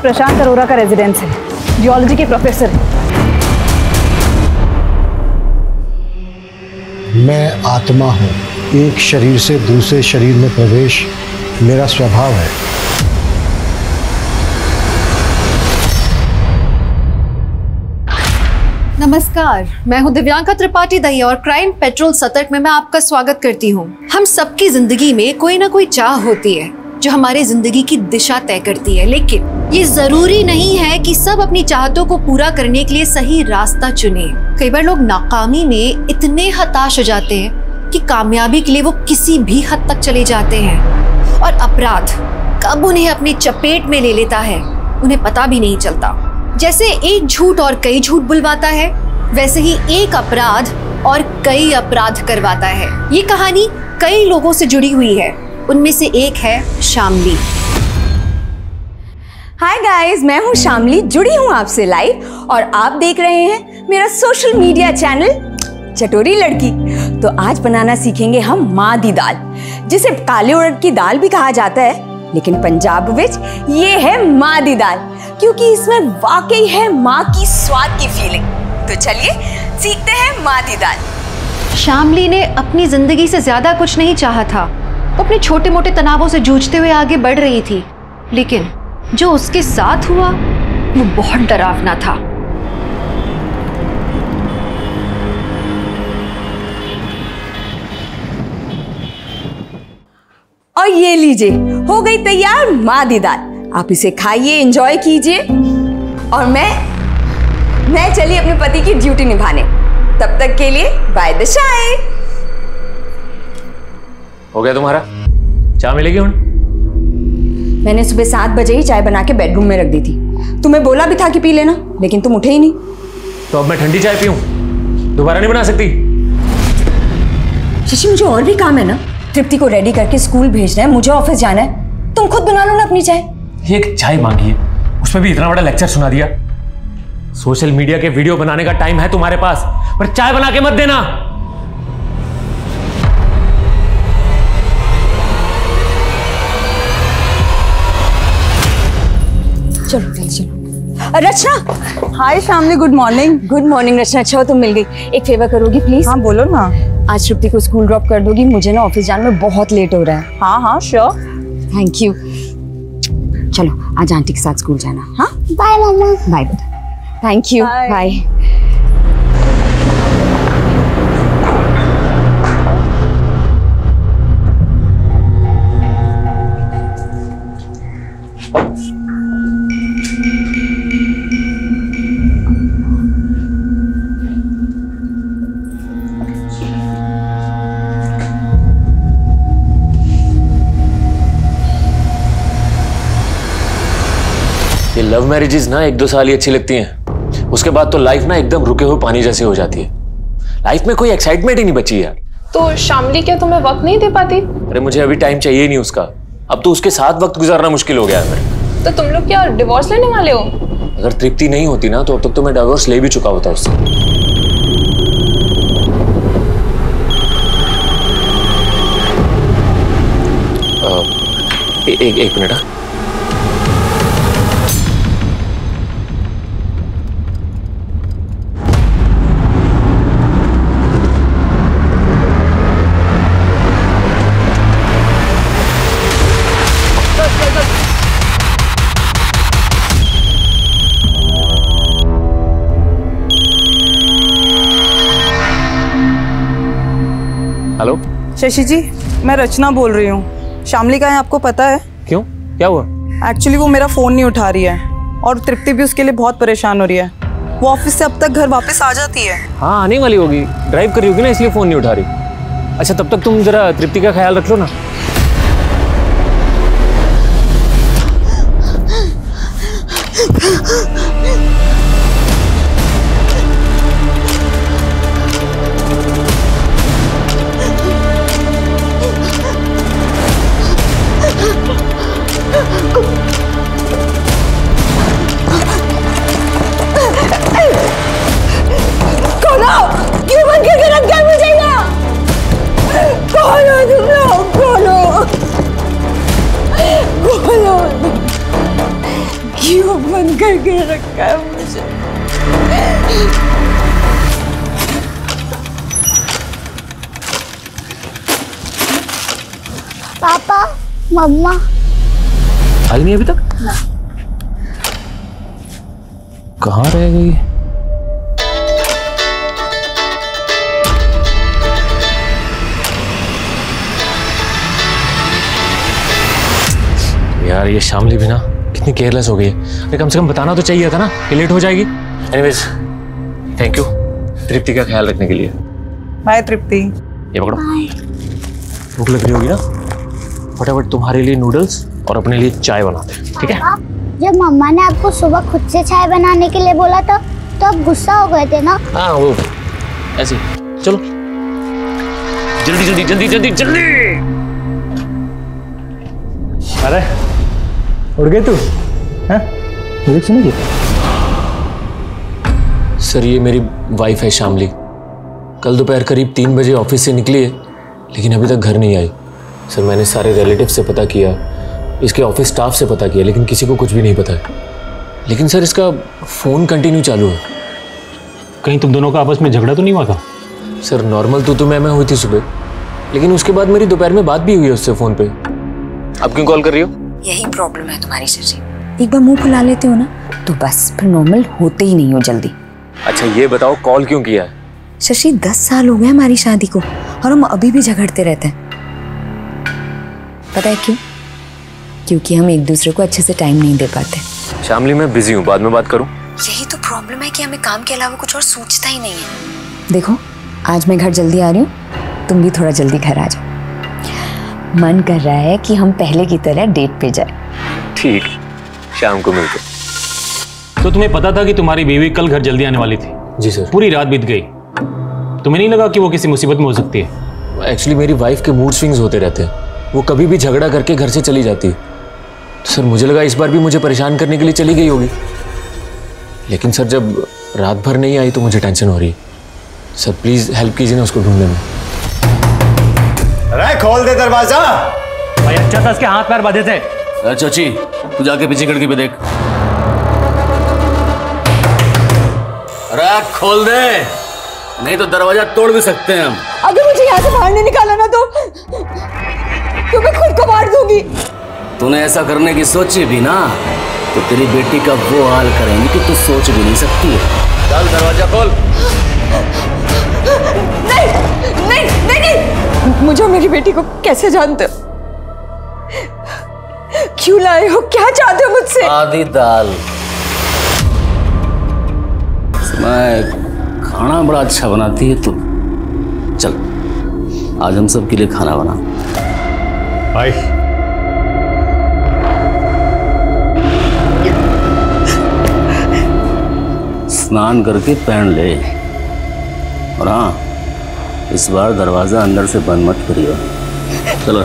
प्रशांत अरोरा का रेजिडेंस है, जियोलॉजी के प्रोफेसर है। मैं आत्मा हूँ, एक शरीर से दूसरे शरीर में प्रवेश मेरा स्वभाव है। नमस्कार, मैं हूं दिव्यांका त्रिपाठी दहिया और क्राइम पेट्रोल सतर्क में मैं आपका स्वागत करती हूं। हम सबकी जिंदगी में कोई ना कोई चाह होती है जो हमारी जिंदगी की दिशा तय करती है, लेकिन ये जरूरी नहीं है कि सब अपनी चाहतों को पूरा करने के लिए सही रास्ता चुने। कई बार लोग नाकामी में इतने हताश हो जाते हैं कि कामयाबी के लिए वो किसी भी हद तक चले जाते हैं और अपराध कब उन्हें अपनी चपेट में ले लेता है उन्हें पता भी नहीं चलता। जैसे एक झूठ और कई झूठ बुलवाता है, वैसे ही एक अपराध और कई अपराध करवाता है। ये कहानी कई लोगों से जुड़ी हुई है, उनमें से एक है शामली। हाय गाइस, मैं हूँ शामली, जुड़ी हूँ आपसे लाइव और आप देख रहे हैं मेरा सोशल मीडिया चैनल चटोरी लड़की। तो आज बनाना सीखेंगे हम माँ दी दाल, जिसे काले उड़द की दाल भी कहा जाता है, लेकिन पंजाब विच ये है माँ दी दाल, क्योंकि इसमें वाकई है माँ की स्वाद की फीलिंग। तो चलिए सीखते हैं माँ दी दाल। शामली ने अपनी जिंदगी से ज्यादा कुछ नहीं चाहा था। वो अपने छोटे मोटे तनावों से जूझते हुए आगे बढ़ रही थी, लेकिन जो उसके साथ हुआ वो बहुत डरावना था। और ये लीजिए, हो गई तैयार माँ दी दाल। आप इसे खाइए, एंजॉय कीजिए और मैं चली अपने पति की ड्यूटी निभाने। तब तक के लिए बाय द शाय। हो गया तुम्हारा? चाय मिलेगी हुण? मैंने सुबह 7 बजे ही चाय बना के बेडरूम में रख दी थी। तुम्हें बोला भी था कि पी लेना, लेकिन तुम उठे ही नहीं। तो अब मैं ठंडी चाय पीऊं? दोबारा नहीं बना सकती? शशि, मुझे और भी काम है ना। तृप्ति को रेडी करके स्कूल भेजना है, मुझे ऑफिस जाना है। तुम खुद बना लो ना अपनी चाय। एक चाय मांगी है, उसमें भी इतना बड़ा लेक्चर सुना दिया। सोशल मीडिया के वीडियो बनाने का टाइम है तुम्हारे पास, पर चाय बना के मत देना। चलो चलो। Rachna. Hi Shamli, good morning. Good morning Rachna, अच्छा हो तुम मिल गई। एक फेवर करोगी प्लीज? हाँ बोलो ना। आज तृप्ति को स्कूल ड्रॉप कर दोगी, मुझे ना ऑफिस जाने में बहुत लेट हो रहा है। हाँ हाँ श्योर। Thank you. चलो आज आंटी के साथ स्कूल जाना। हाँ बाय मम्मा। बाय बेटा। Thank you, bye. ये लव मैरिजेस ना 1-2 साल ही अच्छी लगती हैं, उसके बाद तो लाइफ ना एकदम रुके हुए पानी जैसे हो जाती है। लाइफ में कोई एक्साइटमेंट ही नहीं बची यार। तो शामली क्या तुम्हें वक्त नहीं दे पाती? अरे मुझे अभी टाइम चाहिए नहीं उसका, अब तो उसके साथ वक्त गुजारना मुश्किल हो गया है मेरे। तो तुम लोग क्या डिवोर्स लेने वाले हो? अगर तृप्ति नहीं होती ना तो अब तक तो मैं डिवोर्स ले भी चुका होता उससे। एक मिनट। हेलो शशि जी, मैं रचना बोल रही हूँ। शामली कहाँ है आपको पता है? क्यों, क्या हुआ? एक्चुअली वो मेरा फ़ोन नहीं उठा रही है और तृप्ति भी उसके लिए बहुत परेशान हो रही है। वो ऑफिस से अब तक घर वापस आ जाती है। हाँ आने वाली होगी, ड्राइव कर रही होगी ना, इसलिए फ़ोन नहीं उठा रही। अच्छा तब तक तुम जरा तृप्ति का ख्याल रख लो ना। क्यों बंद करके रख गए मुझे ना? कौन हो तुम लोग? कौन करके रखा है मुझे। पापा, मम्मा आई नहीं अभी तक? कहाँ रह गई? यार ये शामली भी ना कितनी केयरलेस हो गई है। अरे कम से कम बताना तो चाहिए था ना कि लेट हो जाएगी। एनीवेज थैंक यू तृप्ति का ख्याल रखने के लिए। बाय तृप्ति। ये पकड़ो। भूख लग रही होगी ना, फटाफट तुम्हारे लिए नूडल्स और अपने लिए चाय बनाते हैं, ठीक है? जब मम्मा ने आपको सुबह खुद से चाय बनाने के लिए बोला था तो आप गुस्सा हो गए थे ना? हाँ वो ऐसे। चलो जल्दी जल्दी जल्दी जल्दी जल्दी। अरे उड़ गए तू? मुझे सुनिए। सर ये मेरी वाइफ है शामली। कल दोपहर करीब 3 बजे ऑफिस से निकली है लेकिन अभी तक घर नहीं आई। सर मैंने सारे रिलेटिव से पता किया, इसके ऑफिस स्टाफ से पता किया, लेकिन किसी को कुछ भी नहीं पता है। लेकिन सर इसका फ़ोन कंटिन्यू चालू है। कहीं तुम दोनों का आपस में झगड़ा तो नहीं हुआ था? सर नॉर्मल तो मैं हुई थी सुबह, लेकिन उसके बाद मेरी दोपहर में बात भी हुई है उससे फ़ोन पे। आप क्यों कॉल कर रही हो? यही प्रॉब्लम है तुम्हारी शशि, एक बार मुंह फुला लेते हो ना तो बस फिर नॉर्मल होते ही नहीं हो जल्दी। अच्छा ये बताओ कॉल क्यों किया है? शशि 10 साल हो गए हमारी शादी को और हम अभी भी झगड़ते रहते हैं। पता है क्यों? क्योंकि हम एक दूसरे को अच्छे से टाइम नहीं दे पाते। शामली मैं बिजी हूँ, बाद में बात करूँ? यही तो प्रॉब्लम है कि हमें काम के अलावा कुछ और सूझता ही नहीं है। देखो आज मैं घर जल्दी आ रही हूँ, तुम भी थोड़ा जल्दी घर आ जाओ। मन कर रहा है कि हम पहले की तरह डेट पे जाए। ठीक, शाम को मिलते। तो तुम्हें पता था कि तुम्हारी बीवी कल घर जल्दी आने वाली थी? जी सर। पूरी रात बीत गई, तुम्हें नहीं लगा कि वो किसी मुसीबत में हो सकती है? एक्चुअली मेरी वाइफ के मूड स्विंग्स होते रहते हैं, वो कभी भी झगड़ा करके घर से चली जाती है। तो सर मुझे लगा इस बार भी मुझे परेशान करने के लिए चली गई होगी, लेकिन सर जब रात भर नहीं आई तो मुझे टेंशन हो रही है। सर प्लीज हेल्प कीजिए ना उसको ढूंढने में। अरे खोल दे दरवाजा। भाई अच्छा था इसके हाथ पैर बांधे थे। अरे चाची तू जाके पीछे खिड़की पे देख। अरे खोल दे, नहीं तो दरवाजा तोड़ भी सकते हैं हम। अगर मुझे यहाँ से बाहर नहीं निकाला ना तो मैं खुद को मार दूंगी। तूने ऐसा करने की सोची भी ना तो तेरी बेटी का वो हाल करेंगे कि तू सोच भी नहीं सकती है। चल दरवाजा खोल। नहीं नहीं नहीं नहीं, मुझे मेरी बेटी को कैसे जानते हो? क्यों लाए हो? क्या चाहते हो मुझसे? आधी दाल। मैं खाना बड़ा अच्छा बनाती है तू। चल आज हम सब के लिए खाना बना। भाई स्नान करके पहन ले, और हाँ इस बार दरवाजा अंदर से बंद मत करियो। चलो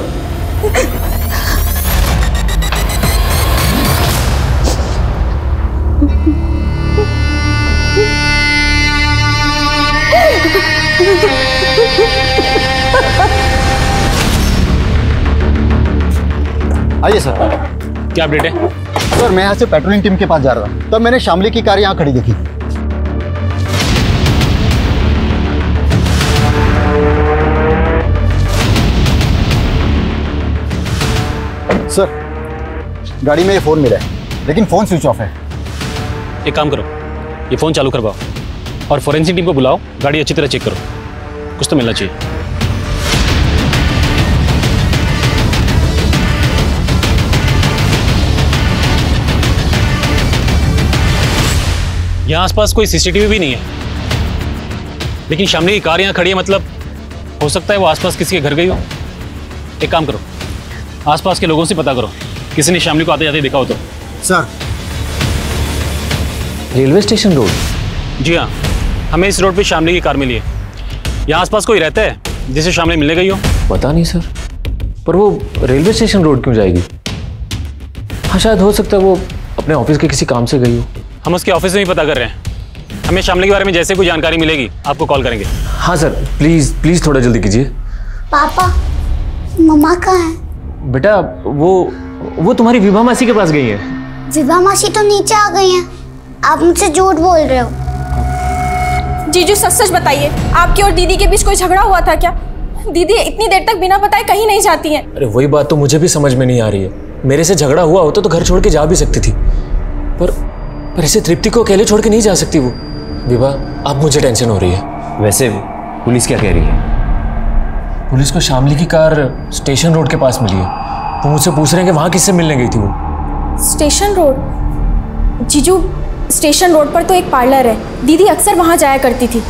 आइए सर। क्या अपडेट है? सर मैं यहाँ से पेट्रोलिंग टीम के पास जा रहा था, तब मैंने शामली की कार यहाँ खड़ी देखी। सर गाड़ी में ये फ़ोन मिला है लेकिन फ़ोन स्विच ऑफ है। एक काम करो, ये फ़ोन चालू करवाओ और फोरेंसिक टीम को बुलाओ, गाड़ी अच्छी तरह चेक करो, कुछ तो मिलना चाहिए। यहाँ आसपास कोई सीसीटीवी भी नहीं है, लेकिन शामली की कार यहाँ खड़ी है, मतलब हो सकता है वो आसपास किसी के घर गई हो। एक काम करो, आसपास के लोगों से पता करो किसी ने शामली को आते जाते देखा हो तो। Sir railway station road? जी हाँ, हमें इस रोड पे शामली की कार मिली है। यहाँ आसपास कोई रहता है जिसे शामली मिलने गई हो? पता नहीं सर, पर वो रेलवे स्टेशन रोड क्यों जाएगी? हाँ शायद हो सकता है वो अपने ऑफिस के किसी काम से गई हो। हम उसके ऑफिस में ही पता कर रहे हैं, हमें शामली के बारे में जैसे कोई जानकारी मिलेगी आपको कॉल करेंगे। हाँ सर प्लीज प्लीज थोड़ा जल्दी कीजिए। पापा मम्मा कहाँ है? बेटा वो तुम्हारी विभा मासी के पास गई है। विभा मासी तो नीचे आ गई हैं। आप मुझसे झूठ बोल रहे हो। जीजू सच सच बताइए, आपकी और दीदी के बीच कोई झगड़ा हुआ था क्या? दीदी इतनी देर तक बिना बताए कहीं नहीं जाती हैं। अरे वही बात तो मुझे भी समझ में नहीं आ रही है। मेरे से झगड़ा हुआ होता तो घर छोड़ के जा भी सकती थी, पर ऐसे तृप्ति को अकेले छोड़ के नहीं जा सकती वो। विभा, अब मुझे टेंशन हो रही है। वैसे पुलिस क्या कह रही है? पुलिस को शामली की कार स्टेशन रोड के पास मिली है। वो मुझसे पूछ रहे हैं कि वहाँ किससे मिलने गई थी वो। Station road? जीजू, स्टेशन रोड पर तो एक पार्लर है, दीदी अक्सर वहाँ जाया करती थी।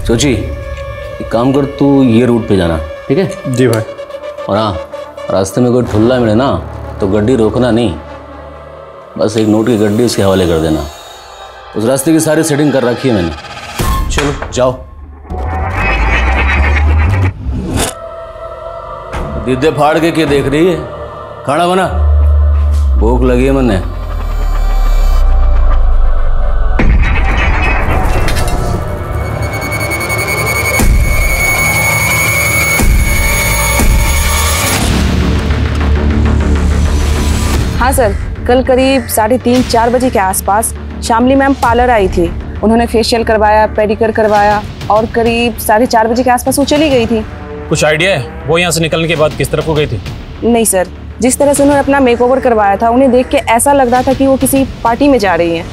सोची, एक काम कर, तू ये रूट पे जाना, ठीक है? जी भाई। और हाँ, रास्ते में कोई ठुल्ला मिले ना तो गड्डी रोकना नहीं, बस एक नोट की गड्डी उसके हवाले कर देना। उस रास्ते की सारी सेटिंग कर रखी है मैंने। चलो जाओ। दीदे फाड़ के क्या देख रही है? खाना बना, भूख लगी है मैंने। हाँ सर, कल करीब 3:30-4 बजे के आसपास शामली मैम पार्लर आई थी। उन्होंने फेशियल करवाया, पेडिक्योर करवाया और करीब 4:30 बजे के आसपास वो चली गई थी। कुछ आइडिया है वो यहाँ से निकलने के बाद किस तरफ को गई थी? नहीं सर, जिस तरह से उन्होंने अपना मेकओवर करवाया था, उन्हें देख के ऐसा लग रहा था कि वो किसी पार्टी में जा रही हैं।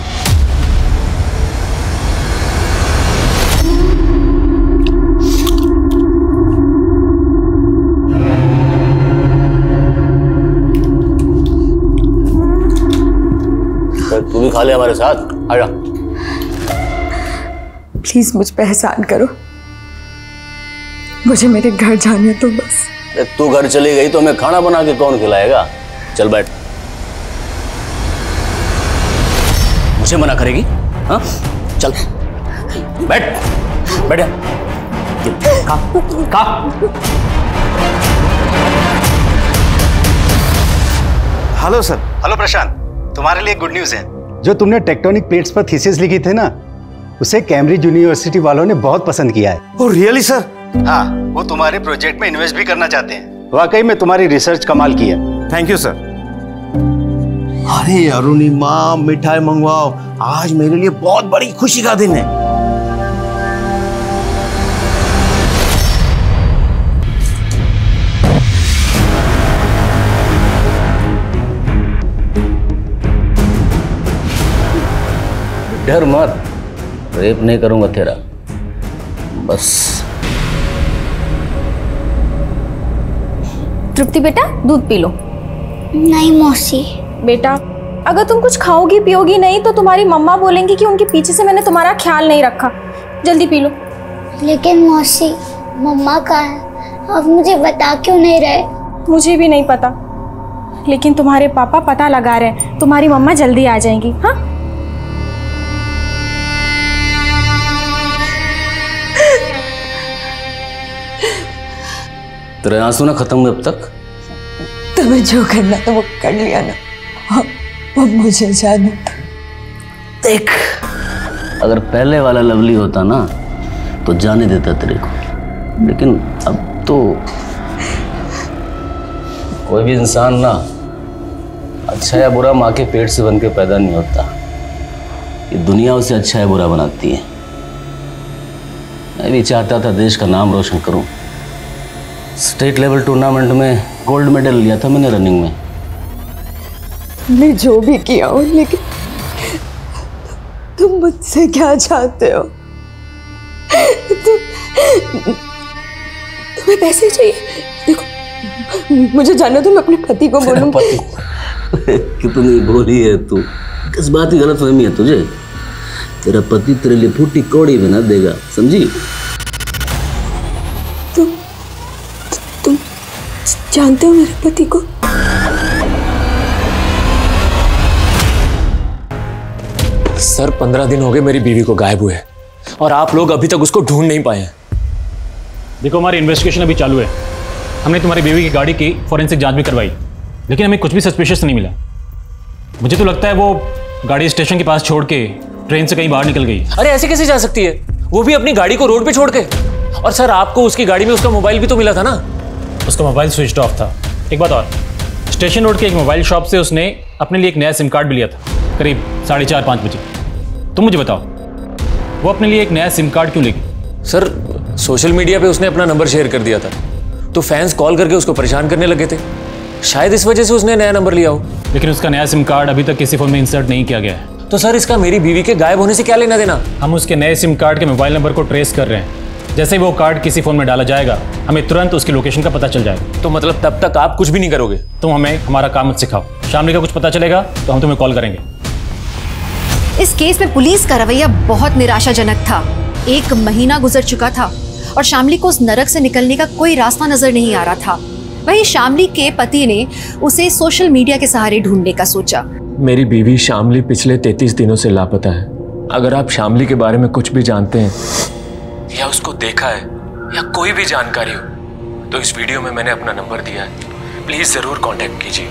तू भी खा ले हमारे साथ, आजा। प्लीज मुझ पे एहसान करो, मुझे मेरे घर जाने तो बस। तू घर चली गई तो हमें खाना बना के कौन खिलाएगा? चल बैठ। मुझे मना करेगी? हाँ चल बैठ, बैठ। खा। Hello sir. हेलो प्रशांत, तुम्हारे लिए गुड न्यूज़ है। जो तुमने टेक्टोनिक प्लेट्स पर थीसिस लिखी थे ना, उसे कैम्ब्रिज यूनिवर्सिटी वालों ने बहुत पसंद किया है। Oh really sir? हाँ, वो तुम्हारे प्रोजेक्ट में इन्वेस्ट भी करना चाहते हैं। वाकई में तुम्हारी रिसर्च कमाल की है। Thank you sir. अरे अरुणिमा, मिठाई मंगवाओ, आज मेरे लिए बहुत बड़ी खुशी का दिन है। डर मत, रेप नहीं करूंगा तेरा, बस। तृप्ति बेटा, दूध पी लो। नहीं मौसी। बेटा, अगर तुम कुछ खाओगी पियोगी नहीं तो तुम्हारी मम्मा बोलेंगी कि उनके पीछे से मैंने तुम्हारा ख्याल नहीं रखा। जल्दी पी लो। लेकिन मौसी, मम्मा कहाँ है? अब मुझे बता क्यों नहीं रहे? मुझे भी नहीं पता, लेकिन तुम्हारे पापा पता लगा रहे हैं। तुम्हारी मम्मा जल्दी आ जाएंगी। हाँ, तेरे आंसू ना खत्म हुए अब तक? तुम्हें जो करना था वो कर लिया ना, अब मुझे जाने दो। देख, अगर पहले वाला लवली होता ना तो जाने देता तेरे को, लेकिन अब तो कोई भी इंसान ना अच्छा या बुरा माँ के पेट से बन के पैदा नहीं होता। ये दुनिया उसे अच्छा या बुरा बनाती है। मैं भी चाहता था देश का नाम रोशन करूं। स्टेट लेवल टूर्नामेंट में गोल्ड मेडल लिया था मैंने रनिंग में। मैं जो भी किया हूँ, लेकिन तुम मुझसे क्या चाहते हो? तुम्हें पैसे चाहिए? देखो, मुझे जानना तो मैं अपने पति को बोलूँ। कितनी भोली है तू, किस बात की गलतफहमी है तुझे? तेरा पति तेरे लिए फूटी कौड़ी बना देगा, समझी? तुम जानते हो मेरे पति को? सर 15 दिन हो गए मेरी बीवी को गायब हुए और आप लोग अभी तक उसको ढूंढ नहीं पाए हैं। देखो, हमारी इन्वेस्टिगेशन अभी चालू है। हमने तुम्हारी बीवी की गाड़ी की फॉरेंसिक जांच भी करवाई, लेकिन हमें कुछ भी सस्पिशियस नहीं मिला। मुझे तो लगता है वो गाड़ी स्टेशन के पास छोड़ के ट्रेन से कहीं बाहर निकल गई। अरे ऐसे कैसे जा सकती है, वो भी अपनी गाड़ी को रोड पे छोड़ के? और सर, आपको उसकी गाड़ी में उसका मोबाइल भी तो मिला था ना? उसका मोबाइल स्विच ऑफ था। एक बात और, स्टेशन रोड के एक मोबाइल शॉप से उसने अपने लिए एक नया सिम कार्ड भी लिया था, करीब 4:30-5 बजे। तुम मुझे बताओ, वो अपने लिए एक नया सिम कार्ड क्यों लेगी? सर, सोशल मीडिया पे उसने अपना नंबर शेयर कर दिया था, तो फैंस कॉल करके उसको परेशान करने लगे थे। शायद इस वजह से उसने नया नंबर लिया हो। लेकिन उसका नया सिम कार्ड अभी तक किसी फोन में इंसर्ट नहीं किया गया है। तो सर, इसका मेरी बीवी के गायब होने से क्या लेना देना? हम उसके नए सिम कार्ड के मोबाइल नंबर को ट्रेस कर रहे हैं। जैसे ही वो कार्ड किसी फोन में डाला जाएगा, हमें तुरंत उसकी लोकेशन का पता चल जाएगा। तो मतलब तब तक आप कुछ भी नहीं करोगे? तुम हमें हमारा काम मत सिखाओ। शामली का कुछ पता चलेगा तो हम तुम्हें कॉल करेंगे। इस केस में पुलिस का रवैया बहुत निराशाजनक था। 1 महीना गुजर चुका था और शामली को उस नरक से निकलने का कोई रास्ता नजर नहीं आ रहा था। वहीं शामली के पति ने उसे सोशल मीडिया के सहारे ढूंढने का सोचा। मेरी बीवी शामली पिछले 33 दिनों से लापता है। अगर आप शामली के बारे में कुछ भी जानते हैं या उसको देखा है या कोई भी जानकारी हो, तो इस वीडियो में मैंने अपना नंबर दिया है। प्लीज जरूर कांटेक्ट कीजिए।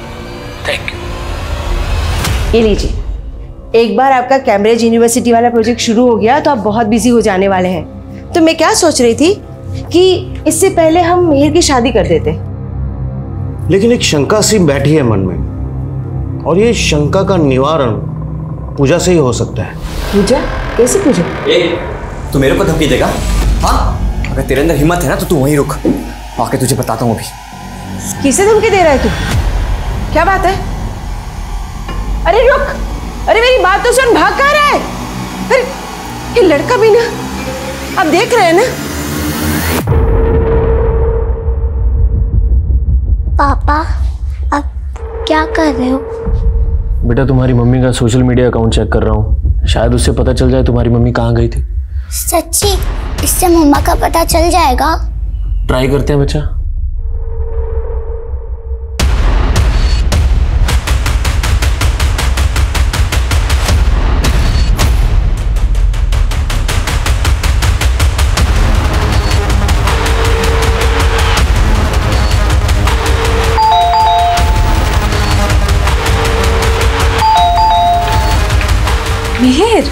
Thank you. ये लीजिए, एक बार आपका कैम्ब्रिज यूनिवर्सिटी वाला प्रोजेक्ट शुरू हो गया तो आप बहुत बिजी हो जाने वाले हैं। तो मैं क्या सोच रही थी कि इससे पहले हम मिहिर की शादी कर देते। लेकिन एक शंका सी बैठी है मन में, और ये शंका का निवारण पूजा से ही हो सकता है। पूजा? कैसे पूजा? तू मेरे को धमकी देगा? हाँ, अगर तेरे अंदर हिम्मत है ना तो तू वहीं रुक, आके तुझे बताता हूँ अभी। किसे धमकी दे रहा है तू? क्या बात है? अरे रुक, अरे मेरी बात तो सुन, भाग कहाँ रहा है? अरे ये लड़का भी ना, आप देख रहे हैं ना? पापा, आप क्या कर रहे हो? बेटा, तुम्हारी मम्मी का सोशल मीडिया अकाउंट चेक कर रहा हूँ। शायद उससे पता चल जाए तुम्हारी मम्मी कहाँ गई थी। सच्ची? इससे मम्मा का पता चल जाएगा? ट्राई करते हैं बच्चा। मिहिर,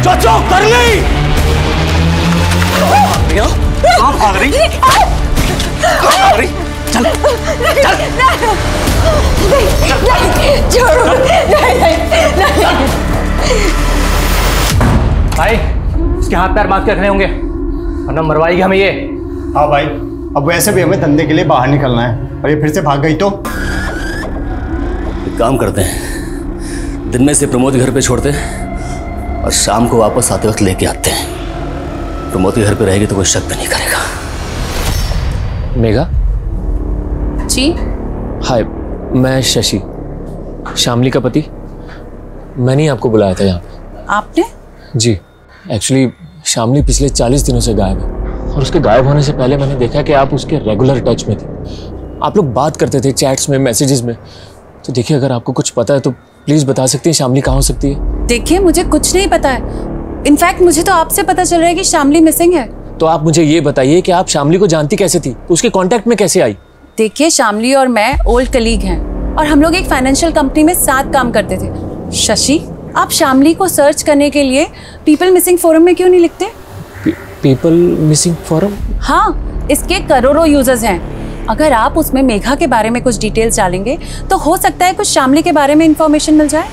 चाचा कर ली। कहाँ भाग रही? कहाँ भाग रही? चल चल छोड़ो, नहीं। भाई, इसके हाथ पैर बांध के रखने होंगे वरना मरवाएगी हमें ये। हाँ भाई, अब वैसे भी हमें धंधे के लिए बाहर निकलना है, और ये फिर से भाग गई तो? एक काम करते हैं, दिन में से प्रमोद घर पे छोड़ते हैं और शाम को वापस आते वक्त लेके आते हैं। प्रमोद के घर पे रहेगी तो कोई शक भी नहीं करेगा। मेघा जी? हाय, मैं शशि, शामली का पति। मैंने ही आपको बुलाया था यहाँ पे। आपने? जी, एक्चुअली शामली पिछले 40 दिनों से गायब है, और उसके गायब होने से पहले मैंने देखा कि आप उसके रेगुलर टच में थे। आप लोग बात करते थे चैट्स में, मैसेजेस में। तो देखिए, अगर आपको कुछ पता है तो प्लीज बता सकती हैं शामली कहाँ हो सकती है? देखिए, मुझे कुछ नहीं पता है। इनफैक्ट मुझे तो आपसे पता चल रहा है कि शामली मिसिंग है। तो आप मुझे ये बताइए कि आप शामली को जानती कैसे थी, उसके कांटेक्ट में कैसे आई? देखिए, शामली और मैं ओल्ड कलीग हैं और हम लोग एक फाइनेंशियल कंपनी में साथ काम करते थे। शशि, आप शामली को सर्च करने के लिए पीपल मिसिंग फोरम में क्यों नहीं लिखते? People missing forum? हाँ, इसके करोड़ों यूजर्स हैं। अगर आप उसमें मेघा के बारे में कुछ डिटेल्स डालेंगे तो हो सकता है कुछ शामली के बारे में इंफॉर्मेशन मिल जाए।